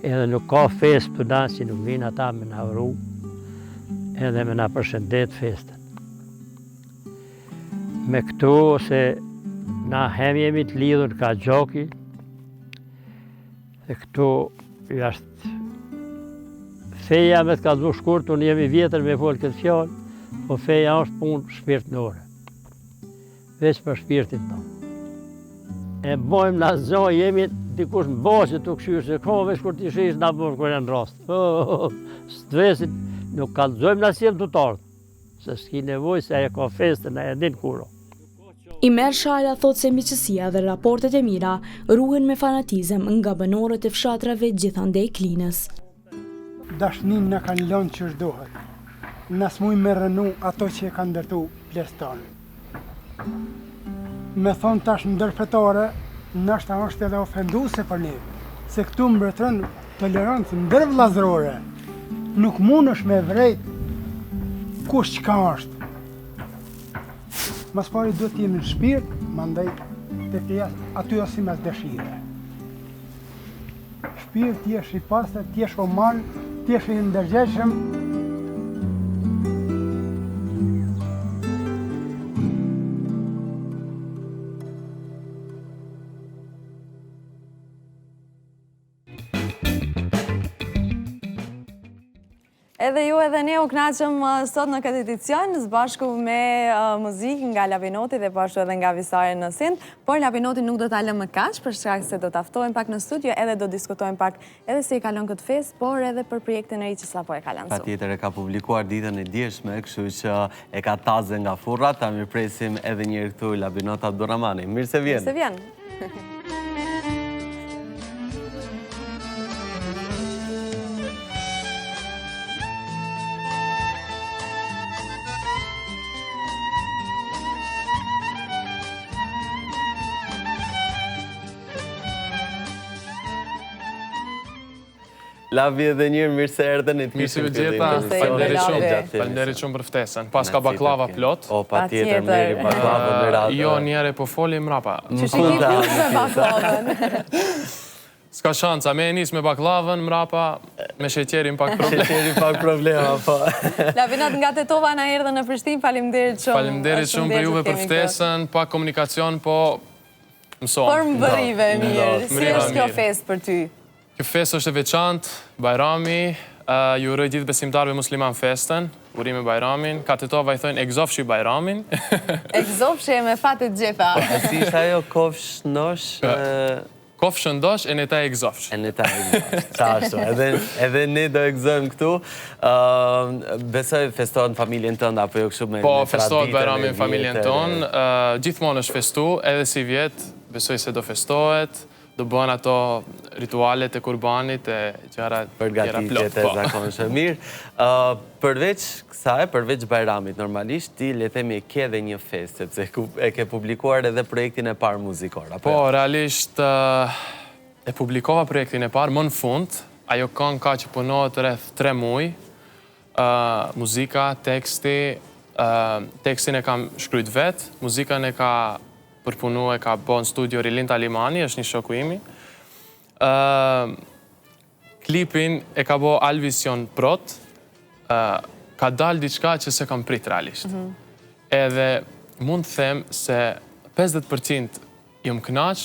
Edhe nuk ka fest për na që nuk vinë ata me na vru, edhe me na përshëndet festën. Me këtu se na hem jemi të lidhur ka gjoki, dhe këtu jashtë feja me të ka dhu shkurt, unë jemi vjetër me folë këtë fjallë, po feja është punë shpirtnore, veç për shpirtin tonë. E bojmë na zonë, jemi dikush në bosë të këshyrë, se ka veç kur t'i shishë na bërë kërë në rastë. Stvesit nuk kalëzojmë na sjemë të tartë, se s'ki nevoj se aje ka festën, aje din kuro. Imer Shajra thot se miqësia dhe raportet e mira ruhen me fanatizëm nga banorët e fshatrave gjithandej Klinës. Dashnin në kanë lënë që shdohet. Nësë mujë me rënu ato që e kanë ndërtu plestonë. Me thonë tash ndërfetare, nështë është edhe ofenduse për ne, se këtu mbretërën tolerancë ndërvllazërore. Nuk mund është me vrejt kush qka është. Mas pari duhet të jemi në shpirt, mandaj të të aty osi mes dëshire. Shpirt t'jesh i pasër, t'jesh oman, t'jesh i ndërgjeqëm. Edhe ju edhe ne u knaqëm sot në këtë edicion, zbashku me muzikë nga Labinoti dhe pashtu edhe nga Visare në Sind, por Labinoti nuk do t'alëm më kaq, për shkak se do t'aftojmë pak në studio, edhe do diskutojmë pak edhe se i kalon këtë fest, por edhe për projektin e ri që sapo e ka lansuar. Patjetër e ka publikuar ditën e djeshme, kështu që e ka taze nga furrat, ta mirëpresim edhe njërë këtu Labinot Abdurrahmani. Mirë se vjen. Mirë se vjen. Lavi edhe njërë, mirë se erdhen e të mirë se vë gjeta, falenderit shumë për ftesën. Pas ka baklava plot. O, pa tjetër, mirë, baklava në ratë. Jo, njerë po folim mrapa. Që që ki me baklavën? Ska shanca, me e njës me baklavën mrapa, me sheqerin pak problema. Sheqerin pak problema, po. Labinot, nga Tetova na erdhen në Prishtinë, falenderit shumë. Falenderit shumë për juve për ftesën, pak komunikacion, po mëson. Por më bërive, mirë. Si është kjo fest për ty? Kjo fest është e veçantë, Bajrami, ju uroj gjithë besimtarëve musliman festen, urime Bajramin, ka Tetova i thojnë egzofshi Bajramin. Egzofshi e me fatet gjitha. Si ishtë ajo kofsh nosh? Kofsh ndosh e ne ta egzofsh. E ne ta egzofsh, qa ashtu, edhe ne do egzojmë këtu. Besoj festohet në familjen tënë, apo jo kështu me traditën? Po, festohet Bajrami në familjen tënë, gjithmonë është festu, edhe si vjetë, besoj se do festohet, do bëhen ato ritualet e kurbanit e gjera tjera plot. Përgatitjet e zakonshme. Mirë, përveç kësaj, përveç Bajramit, normalisht ti le themi e ke dhe një fest, sepse e ke publikuar edhe projektin e parë muzikor. Po, realisht e publikova projektin e parë, më në fund, ajo këngë ka që punohet rreth 3 muaj, muzika, teksti, tekstin e kam shkryt vetë, muzikan e ka përpunu e ka bo në studio Rilin Talimani, është një shoku imi. Klipin e ka bo Alvision Prot, ka dalë diçka që se kam prit realisht. Edhe mund të them se 50% jëm knaq,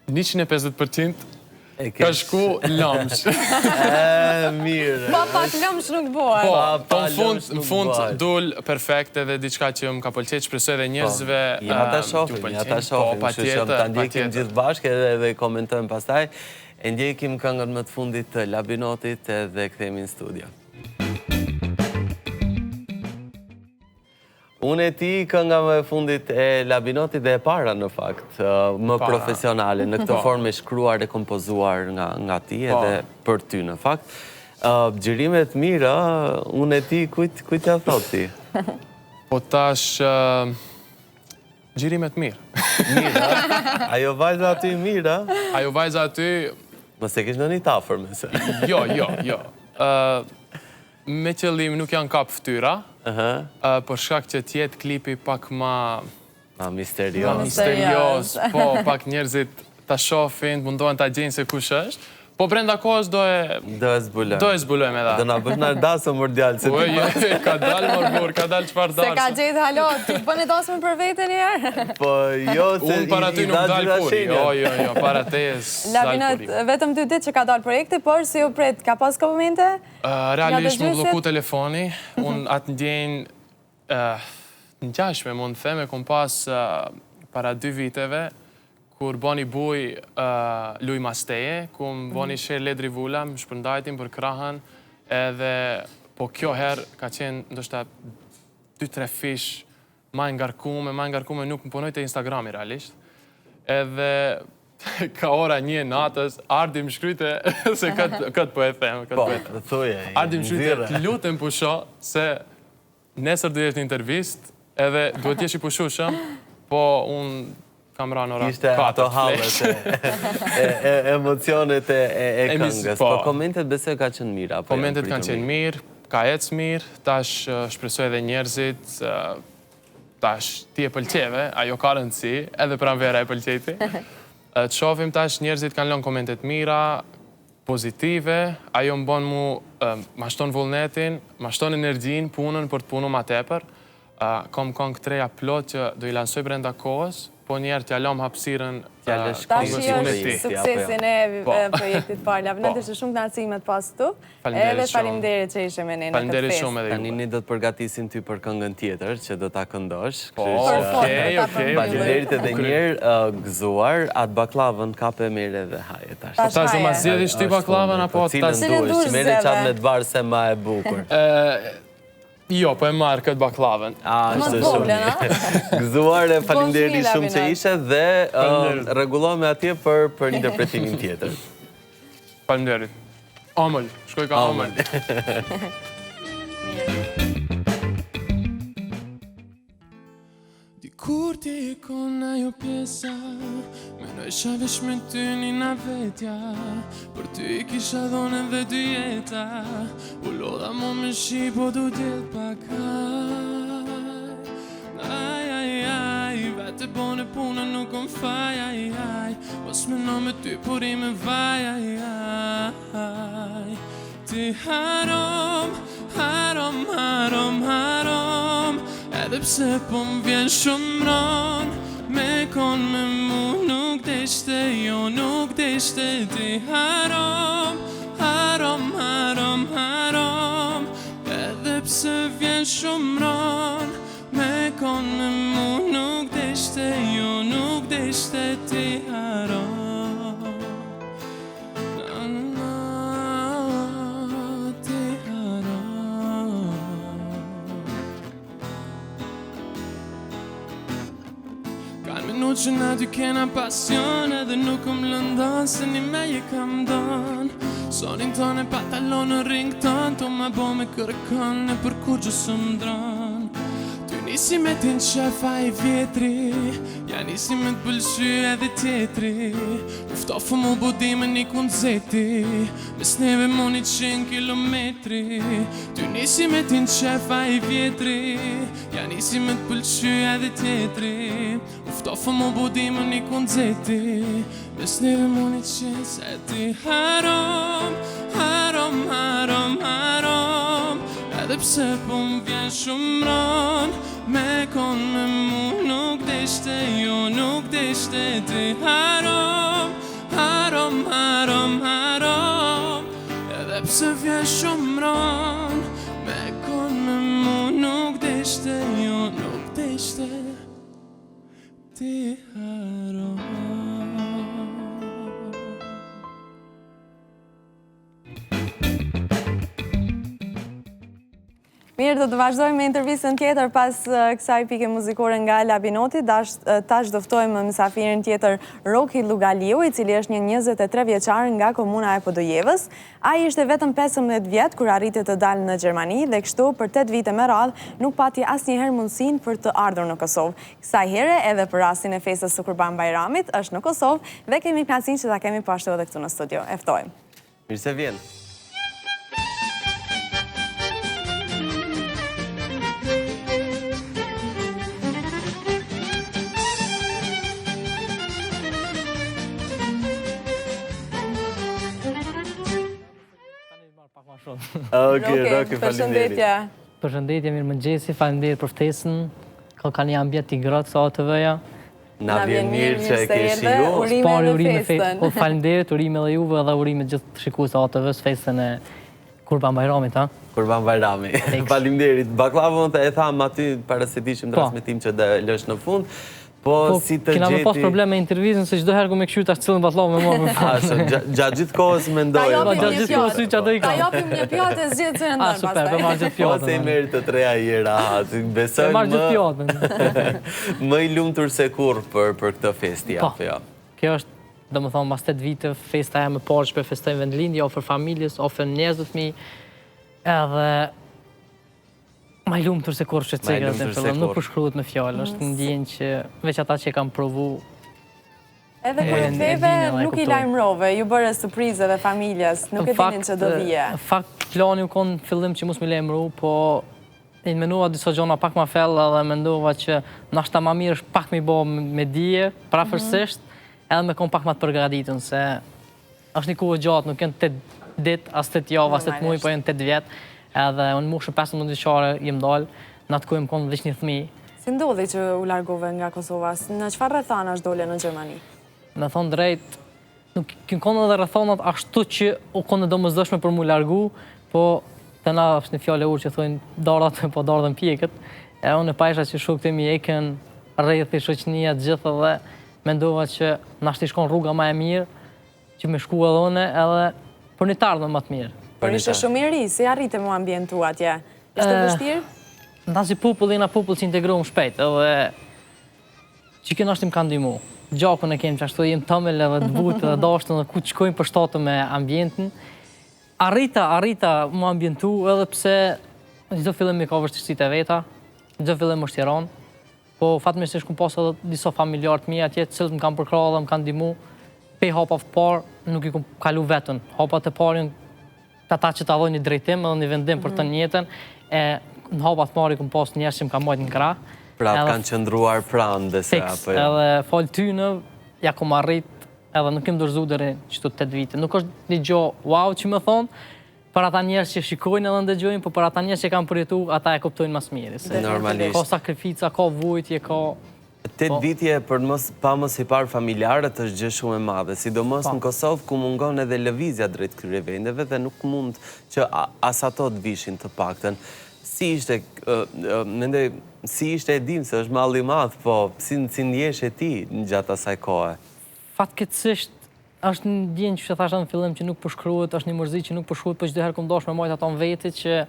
150% Ka shku lëmsh. Mirë. Pa pak lëmsh nuk bëhet. Po, në fund dul perfekt edhe diçka që më ka pëlqet, shpresoj edhe njerëzve Ja ta shohim, kështu që ta ndjekim gjithë bashkë edhe komentojmë pastaj. E ndjekim këngën më të fundit të Labinotit edhe kthehemi në studio. Unë e ti kënga më e fundit e Labinotit dhe e para në fakt, më profesionale, në këtë formë e shkruar e kompozuar nga ti edhe për ty në fakt. Gjërimet mira, unë e ti kujt ja thot ti? Po tash, gjërimet mirë. Mira? Ajo vajza aty mira? Ajo vajza aty... Mëse kish në një tafër, mëse. Jo. Me qëllim nuk janë kap ftyra, për shkak që tjetë klipi pak ma misterios, po pak njerëzit ta shofin, mundohen ta gjenë se kush është, po brenda kohës do e zbulojmë edhe. Do na bësh në dasëm për djallë, se ti ka dalë mërbur, ka dalë qëfar dalë. Se ka gjithë, halo, ti bën e dasëm për vete njerë? Po, jo, se unë para ty nuk dalë kur. Jo, para te dalë kur. Labinot, vetëm 2 ditë që ka dalë projekti, por si ju pret, ka pas ka momente? Realisht më bloku telefoni, unë atë ndjenjë në gjashme, mund të theme, kom pas para 2 viteve, kur boni buj luj masteje, ku më boni shërë ledri vula, më shpërndajtim për krahën, edhe po kjo herë ka qenë ndoshta 2-3 fish ma ngarkume, nuk më punoj të Instagrami realisht. Edhe ka ora 1 natës, Ardi më shkryte, se këtë po e themë, Ardi më shkryte, të lutem pusho, se nesër do jesh një intervist, edhe duhet jesh i pushushëm, po unë kam ra në ora 4 Ishte ato halët, emocionet e këngës. Po komentet besoj ka qenë mirë? Komentet kanë qenë mirë, ka ecë mirë, tash shpresoj edhe njerëzit, tash ti e pëlqeve, ajo ka rëndësi, edhe pranvera e pëlqeti. Të shofim tash njerëzit kanë lënë komentet mira, pozitive, ajo më bon mu mashton vullnetin, mashton energjin, punën për të punu ma tepër. Kom këngë 3 plot që do i lansoj brenda kohës, po njerë t'ja lom hapsiren Tashi është suksesin e projektit parë. Labinot ishte shumë kënaqësimet pas tu. Edhe faleminderit që ishe me ne në këtë festë. Faleminderit shumë edhe ju. Tani do të përgatisim ty për këngën tjetër që do ta këndosh. Okej. Faleminderit edhe një herë gëzuar, atë baklavën kape merre dhe haje tash. Tash do ma zgjedhish ti baklavën apo ta duhesh? Merre çat me të varë se ma e bukur. Jo, po e marrë këtë baklavën. Ishte shumë. Gëzuar e faleminderit shumë që ishe dhe rregullohemi atje për interpretimin tjetër. Faleminderit. Omël, shkoj ka omël. Dikur ti e kon ajo pjesa, menoj shavesh me ty një vetja, për ty I kisha dhone dhe 2 jeta, u lodha mo me shi po du djel pakaj. Vete bone puna nuk kom faj, mos me no me ty por I me vaj, ti harom, edhe pse po m'vjen shumë ron, me kon me mu nuk deshte, jo nuk deshte, ti harom, edhe pse vjen shumë ron, me kon me mu nuk deshte, jo nuk deshte, ti harom. Që na dy kena pasion edhe nuk më lëndon se një me je kam don. Sonin ton e patalon në ring ton, to ma bo me kërkon e për kur që së më dron. Ty nisi me t'in shefa I vjetri, ja nisi me t'bëlshy edhe tjetri. Uftofë mu budime një kunzeti, mes neve mu 100 kilometri. Ty nisi me t'in shefa I vjetri, ja nisi me t'bëlshy edhe tjetri. Uftofë mu budime një kunzeti, mes neve mu 100 se ti harom, edhe pse po m'vjen shumë ron, me kon me mu nuk deshte, jo nuk deshte, ti harom, se vje shumë ran, me kon me mu nuk deshte, jo nuk deshte, ti haron. Mirë, do të vazhdojmë me intervistën tjetër pas kësaj pike muzikore nga Labinoti. Tash doftojmë mësafirin tjetër Roki Lugaliu, i cili është një 23 vjeçar nga komuna e Podojevës. Ai ishte vetëm 15 vjet kur arriti të dalë në Gjermani dhe kështu për 8 vite me radhë nuk pati asnjëherë mundësinë për të ardhur në Kosovë. Kësaj here edhe për rastin e festës së Kurban Bajramit është në Kosovë dhe kemi kënaqësinë që ta kemi po ashtu edhe këtu në studio. E ftojmë. Mirë se vjen. Roki, përshëndetje. Përshëndetje, mirë mëngjesi, faleminderit për ftesën. Ka një ambient i ngrohtë sa ATV-ja. Na vjen mirë që e ke shiju. Urime festën. Po faleminderit, urime edhe juve dhe urime gjithë shikues të ATV-s festën e Kurban Bajramit, ha? Kurban Bajrami. Faleminderit. Baklavën e tham aty para se dishim transmetim që do lësh në fund. Po, si të gjeti... Kina me pas probleme me intervizën, se çdo herë ku me këshu tash cilën baklavë me morë me fund. Gjatë gjithë kohës mendoj. Gjatë gjithë kohës që ato i ka. Ta jopim një pjatë e zgjidhë që ndërë pastaj. Super, për marrë gjithë pjatën. Po se i meri të treja i rahat. Besoj marrë gjithë pjatën. Më i lumtur se kur për këtë festi, apo jo? Kjo është, do më thonë, mas 8 vite, festa e më parë që për festojnë vendlindje, ofër familjes, ofër njerëzve të mi, edhe ma i lumtur se kur që cegrat e fillon, nuk përshkruhet me fjallë, është në ndjenjë që veç ata që e kam provu. Edhe kur e ktheve, nuk i lajmërove, ju bërë surprizë dhe familjes, nuk e dinin që do vije. Në fakt, plani u konë fillim që mus me lajmëru, po i menua disa gjona pak ma fella dhe mendova që nashta ma mirë është pak me i bo me dije, prafërsisht, edhe me konë pak ma të përgaditën, se është një kohë gjatë, nuk jenë 8 dit, as 8 javë, as 8 muaj, po jenë 8 vjetë. Edhe unë mushën 15 vjeçare jem dalë, në atë ku jem konë veç një fëmijë. Si ndodhi që u largove nga Kosova? Në çfarë rrethanash dole në Gjermani? Me thonë drejt, nuk konë edhe rrethanat ashtu që u konë domosdoshme për mu largu, po të na është një fjallë e urë që thojnë dardat, po dardën pjekët. E unë e pajsha që shukët e mi eken rrethi shoqënia të gjithë dhe mendova që na shti shkon rruga ma e mirë, që me shku edhe une edhe për një tardhën më të mirë. Por ishte shumë i ri, si arrite mu ambientu atje? Ishte vështirë? Nda si popullina popull që integrohëm shpejt, edhe që kënë është im kanë dimu. Gjakun e kemë që ashtu jem tëmel edhe të butë edhe dashtën dhe ku të shkojmë për shtatë me ambientin. Arrita mu ambientu edhe pse gjithë fillim i ka vështirësit e veta, gjithë fillim është Tiranë, po fatmirësisht kum pas edhe disa familjarët mi atje, cilët më kanë përkrah dhe më kanë dimu, pe hapa parë nuk i kum kalu vetën. Hapat e parin ata që ta dhoj një drejtim edhe një vendim për të njetën, në hapat marri këm pas njerës që më ka mojt në krah. Pra kanë qëndruar pranë dhe se apo jo? Edhe falë tynë, ja kom arrit, edhe nuk kem dërzu dëri qëtu 8 vite. Nuk është një gjo wow që me thonë, për ata njerës që shikojnë edhe ndëgjojnë, po për ata njerës që kanë përjetu, ata e kuptojnë mas mirë. Normalisht. Ka sakrifica, ka vujtje, ka... 8 vitje për pa mos i parë familjarët është gjë shumë e madhe, sidomos në Kosovë ku mungon edhe lëvizja drejt këtyre vendeve dhe nuk mund që as ato të vishin të paktën. Si ishte, mendoj, si ishte e dim se është malli i madh, po si ndjesh e ti në gjatë asaj kohe? Fatkeqësisht është një ndjenjë që thashë në fillim që nuk përshkruhet, është një mërzi që nuk përshkruhet, po çdo herë kum dosh me majt ato në veti që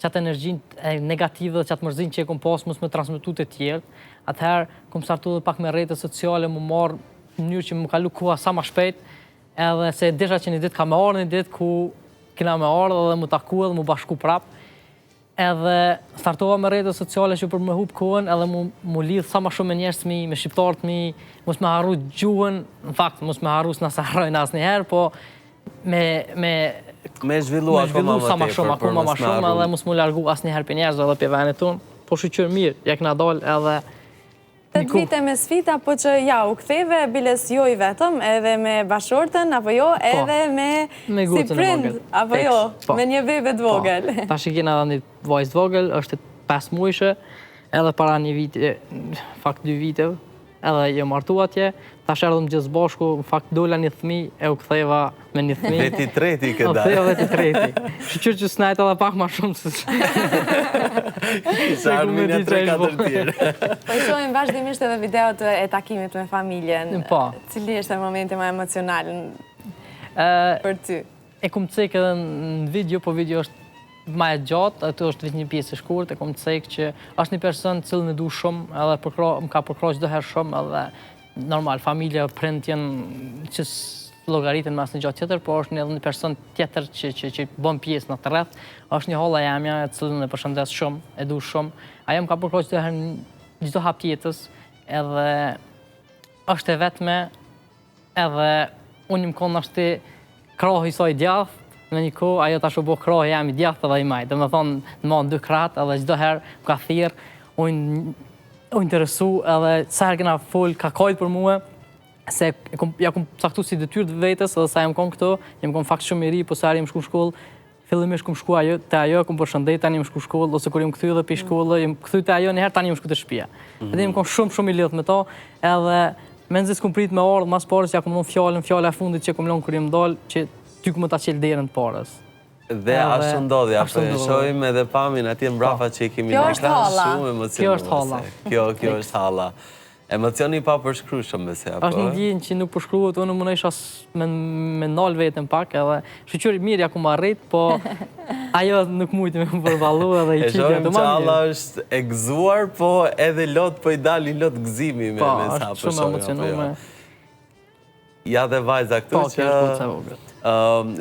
qatë energjinë negative dhe qatë mërzinë që e kum pas mos me transmetu të tjerë. Atëherë, kom startu dhe pak me rrjetet sociale, mu marë në mënyrë që mu kalu koha sa ma shpejt, edhe se desha që një ditë ka me arë, një ditë ku kina me arë dhe mu taku edhe mu bashku prap. Edhe startova me rrjetet sociale që për me hup kohën, edhe mu lidhë sa ma shumë me njerës mi, me shqiptarët mi, mos me harru gjuhën, në fakt, mos me harru s'na sa harrojnë asë njëherë, po me zhvillu sa ma shumë, edhe mos mu largu asë njëherë për njerës edhe për venit tonë, po shqyqyrë mirë, jak na dalë edhe 8 vite me sfida, po që ja, u ktheve, biles jo i vetëm, edhe me bashortën, apo jo, edhe me si prind, apo jo, me një bebe të vogël. Ta që kena dhe një vajzë të vogël, është 5 muajshe, edhe para një vite, fakt 2 vite, edhe jo martu atje, tash erdhëm gjithë bashku, në fakt dola një fëmijë e u ktheva me një fëmijë. Veti treti këtë dalë. Ktheva veti treti. Shqyr që s'najt edhe pak ma shumë se... Sa Arminia 3-4 tjerë. Po i shohim vazhdimisht edhe videot e takimit me familjen. Po. Cili është momenti më emocional për ty? E kum cek edhe në video, po video është ma e gjatë, ato është vetë një pjesë e shkurt, e kum cek që është një person cilën e du shumë, edhe më ka përkroj çdo herë shumë, edhe normal, familja, prind janë që llogaritën mas një gjatë tjetër, po është edhe një person tjetër që bën pjesë në të rreth, është një holla jamja e cilën e përshëndes shumë, e du shumë. Ajo më ka përkroj çdo herë çdo hap jetës, edhe është e vetme, edhe unë më konë është krohi saj djathtë, në një kohë, ajo tash u bo krohi jam i djathtë edhe i majtë. Dhe me thonë, në ma në 2 kratë, edhe çdo herë më ka thirrë, u interesu, edhe sa herë kena full, ka kajtë për mua, se ja kum caktu si detyrë të vetës, edhe sa jam kon këto, jem kon fakt shumë i ri, po sa herë jem shku shkollë, fillimisht kum shku ajo, te ajo, kum përshëndet, tani jem shku shkollë, ose kur jem kthy edhe pi shkollë, jem kthy te ajo, një herë tani jem shku te shtëpia. Edhe jem kon shumë i lidh me to, edhe menzi s'kum prit me ardh, mas parës ja kum lënë fjala e fundit që kum lënë kur jem dal, që ty ku më ta qelë derën të parës. Dhe ashtu ndodhja, po e shohim edhe pamin atje mbrapa që i kemi në ekran shumë emocionuese. Kjo është halla. Kjo është halla. Emocioni pa përshkrueshëm me se, apo? Është një ndjenjë që nuk përshkruhet, unë më nëjsh as me nal vetën pak, edhe shqyqyri mirë ja ku më arrit, po ajo nuk mujti me më përballu edhe i qitja të E shohim që halla është e gëzuar, po edhe lot po i dali lot gëzimi me sa është shumë emocionume. Ja dhe vajza këtu që... Po, kjo është të vogët.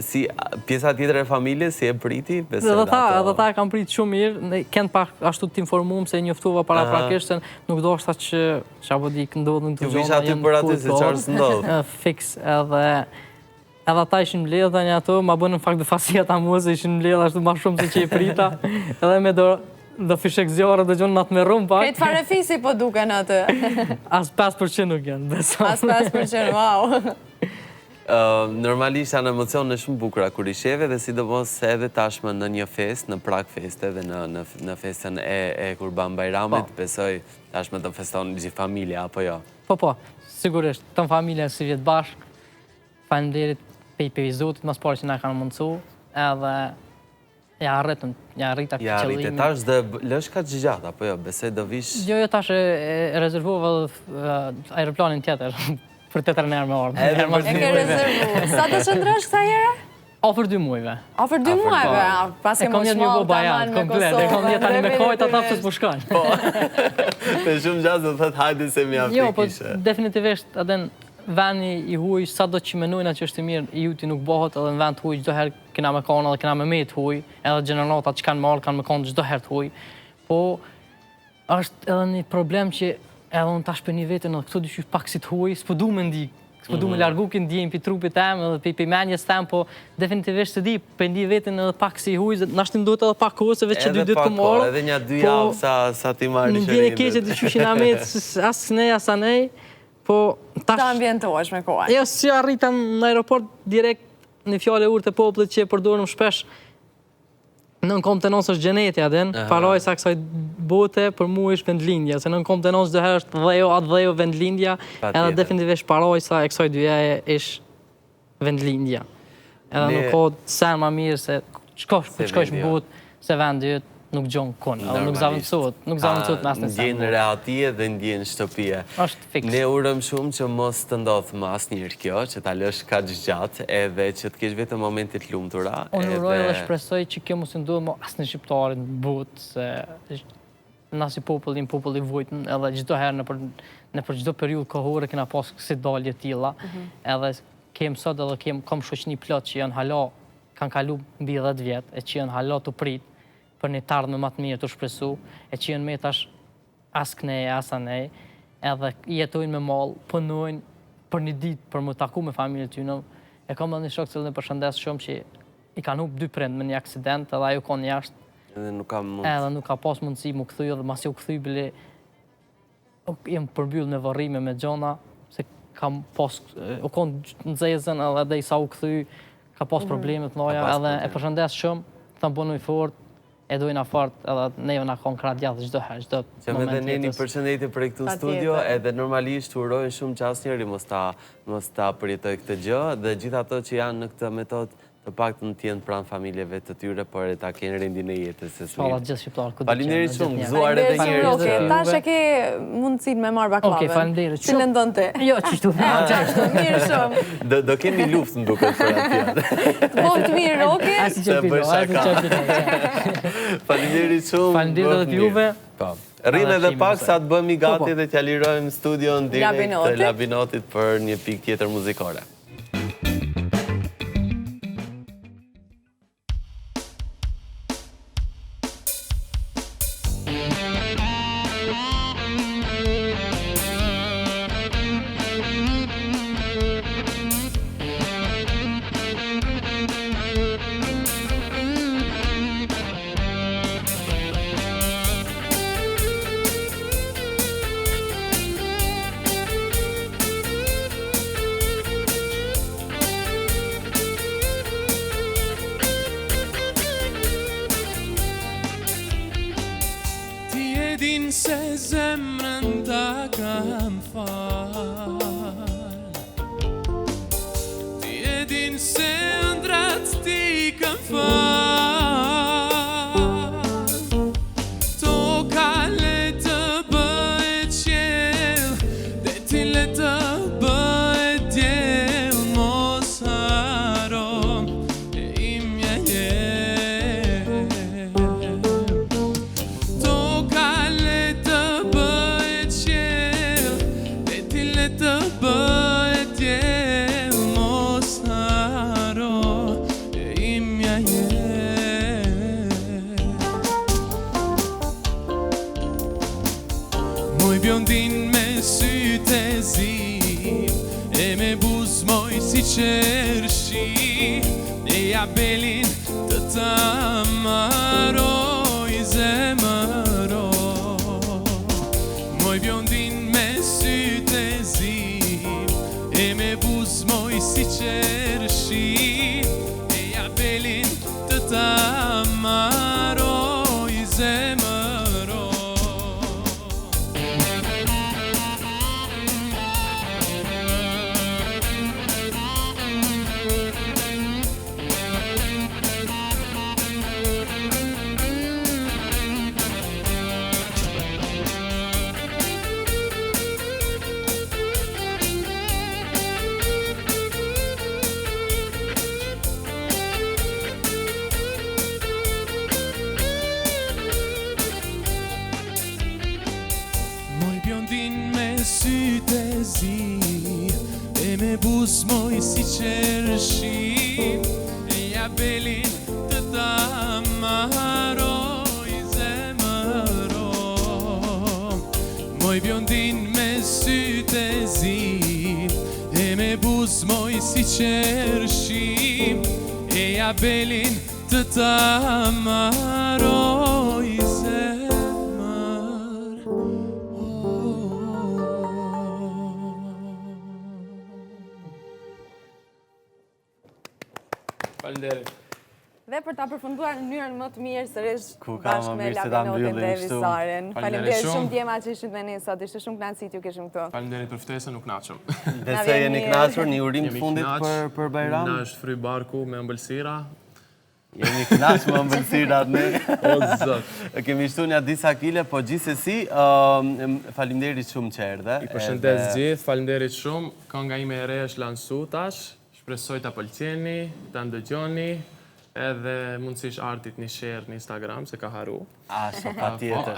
Si pjesa tjetër e familje, si e priti? Edhe ta e kam prit shumë mirë, kënë pak ashtu t'informuam se njoftuva paraprakisht, se nuk do është që apo di këndodhën të gjona. Ju visha aty për aty se qarë së ndodhë? Fix, edhe ata ishin mbledh dhe një ato, ma bënë në fakt dhe fasia ta mua se ishin mbledh ashtu ma shumë se që i prita, edhe me do fishek zjarë dhe gjonë natë me rrumë pak. Këtë farefisi po duke në atë? As 5% nuk janë. As 5%, wow. Normalisht janë emocione shumë bukura kur i sheve dhe sidomos edhe tashmë në një fest, në prag feste dhe në festën e Kurban Bajramit, besoj tashmë të feston gjithë familja, apo jo? Po, sigurisht, të në familja si vjetë bashkë, faleminderit pe i Zotit, mas parë që na kanë mundësu, edhe ja arritëm, ja arrita këtë qëllimi. Ja arritë, tash dhe lësh ka gjatë, apo jo, besoj do vish... Jo, tash e rezervova aeroplanin tjetër. Për 4 herë me ardhë. E ke rezervu. Sa të qëndrësh kësa jere? Ofër 2 muajve. Ofër 2 muajve? Pas ke më shmall të aman me Kosovë. E kom jetë tani me kojt ata pësë përshkojnë. Po, të shumë gjazë dhe thëtë hajdi se mi aftë jo, po definitivisht aden veni i huj, sa do që menojnë që është i mirë, i juti nuk bëhët edhe në vend huj, gjdo herë kena me konë edhe kena me me të huj, edhe gjenerotat që kanë marrë kanë me konë gjdo herë të huj. Po, është edhe një problem që edhe unë tash për një vetën edhe këto dyqysh pak si të huj, s'po du me ndi, s'po du me largu kënë ndjenjë për trupit tem edhe për menjes tem, po definitivishtë të di, për një vetën edhe pak si huj, nashtim duhet edhe pak kohë, se veç që 2 ditë këmë orë. Edhe një 2 javë sa ti marrë një shërindet. Në ndjenjë keqe dyqysh i namet, asë nej, asë anej, po tash... Ta ambientohesh me kohë. Jo, si arritëm në aeroport direkt një fjale urë të poplit që e përdorëm shpesh, në kom të nësë është gjeneti adin, paroj sa kësaj bote për mu ishtë vendlindja, se në kom të nësë dhe herë është atë dhejo vendlindja, edhe definitivisht paroj sa e kësaj dyje ishtë vendlindja. Edhe nuk ko sen ma mirë se qkosh botë se vendyt nuk gjonë kënë, nuk zavënësot me asë në sen. Ndjenë rehatie dhe ndjenë shtëpije. Është fix. Ne urëm shumë që mos të ndodhë më asë njërë kjo, që ta lësh ka gjatë edhe që të kesh vetë momentit lumëtura. Unë uroj dhe shpresoj që kjo mos të ndodhë më asë në shqiptarit në botë, se nasi populli vujtën, edhe gjithdo herë në për gjithdo periud kohore kena pas kësi dalje tila, edhe kem sot edhe kom shoqni plot që janë hala, kanë kalu mbi 10 vjetë, e që janë hala të prit, për një tardhë me matë mirë të shpresu, e që janë me tash as kënej, as anej, edhe jetojnë me malë, pënojnë për një ditë për më taku me familje t'ynë. E kam dhe një shokë cilë në përshëndes shumë që i kanë hup 2 prind me një aksident, edhe ajo konë jashtë. Edhe nuk ka pas mundësi mu këthuj, edhe masi u këthuj bile, jem përbyll në varrime me gjona, se kam pas, u konë në zezën, edhe i sa u këthuj, ka pas problemet noja, edhe e përshëndes shumë, të më bënu i fort, e dojna fort edhe neve na konë krah djathtë çdo herë, çdo moment. Që me dhe ne një përshëndetje për këtu studio, edhe normalisht urojnë shumë që asnjëri mos ta përjetoj këtë gjë, dhe gjithë ato që janë në këtë metodë të paktën të jenë pranë familjeve të tyre, por e ta kenë rendin e jetës së Inshallah gjithë shqiptarë. Faleminderit shumë, gëzuar edhe një herë. Tash e ke mundësinë me marr baklavën. Okej, faleminderit. Si lëndon ti? Jo, çishtu. Mirë shumë. Do kemi luftë më duket për atë. Bëf të mirë, okay? Asi që pino. Faleminderit shumë. Faleminderit edhe juve. Rrinë edhe pak sa të bëmi gati dhe t'ja lirojmë studion direkt të Labinotit për një pikë tjetër muzikore. Din se zemrën ta kam fal, ti e din se ëndrat ti kam fal, toka le të bëhet qiell, deti le të bëhet diell, mos haro e imja je. Moj bjondin me sytë e zi, e me buz moj si qershi, e jabelin të ta maroj zemëro. Moj bjondin me sytë e zi, e me buz moj si qershi, e jabelin të ta maroj zemëro. Sytë e zi, e me buz moj si qershi, e jabelin të ta maroj zemëro. Moj bjondin me sytë e zi, e me buz moj si qershi, e jabelin të ta maroj zemëro. Faleminderit. Dhe për ta përfunduar në mënyrën më të mirë sërish Ku ka bashkë më me mirë se ta Labinotin mbyllim dhe kështu. Visaren. Faleminderit Faleminderit shumë. shumë djema që ishit me ne sot, ishte shumë kënaqësi t'ju kishim këtu. Faleminderit për ftesën, nuk knaqëm. Dhe se jeni kënaqur, një urim të fundit për Bajram. Na është fry barku me ëmbëlsira. Jeni kënaq me ëmbëlsirat ne. O zot. Kemi shtu një disa kile, po gjithsesi faleminderit shumë që erdhe. I përshëndes gjithë, faleminderit shumë. Kënga ime e re është lansu tash. Shpresoj ta pëlqeni, ta ndëgjoni. Edhe mundësish artit një share në Instagram, se ka haru. Asho, pa tjetër.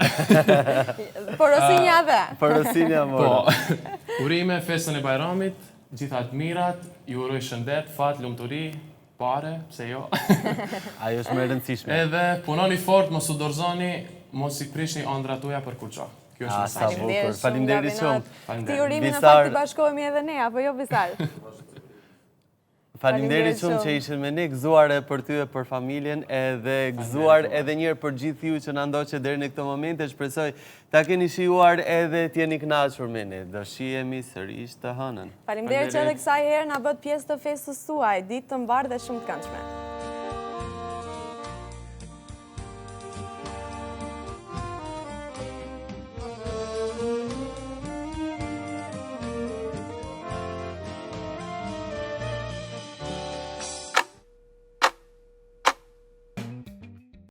Porosinja dhe. Porosinja morë. Po, urime, festën e Bajramit, gjithat mirat, ju uroj shëndet, fat, lumturi, pare, pse jo. Ajo është më rëndësishme. Edhe punoni fort, mos u dorëzoni, mos i prishni ëndra tuaja për kur qa. Kjo është mesazhi. Faleminderit shumë. Ti urimin në fakt të bashkohemi edhe ne, apo jo Visar? Faleminderit shumë që ishën me ne, gëzuar për ty e për familjen, edhe gëzuar edhe njërë për gjithë ju që na ndoqët deri në këto momente, shpresoj ta keni shijuar edhe t'jeni kënaqur me ne. Do shihemi sërish të hënën. Faleminderit që edhe kësaj herë na bët pjesë të festës tuaj, ditë të mbarë dhe shumë të këndshme.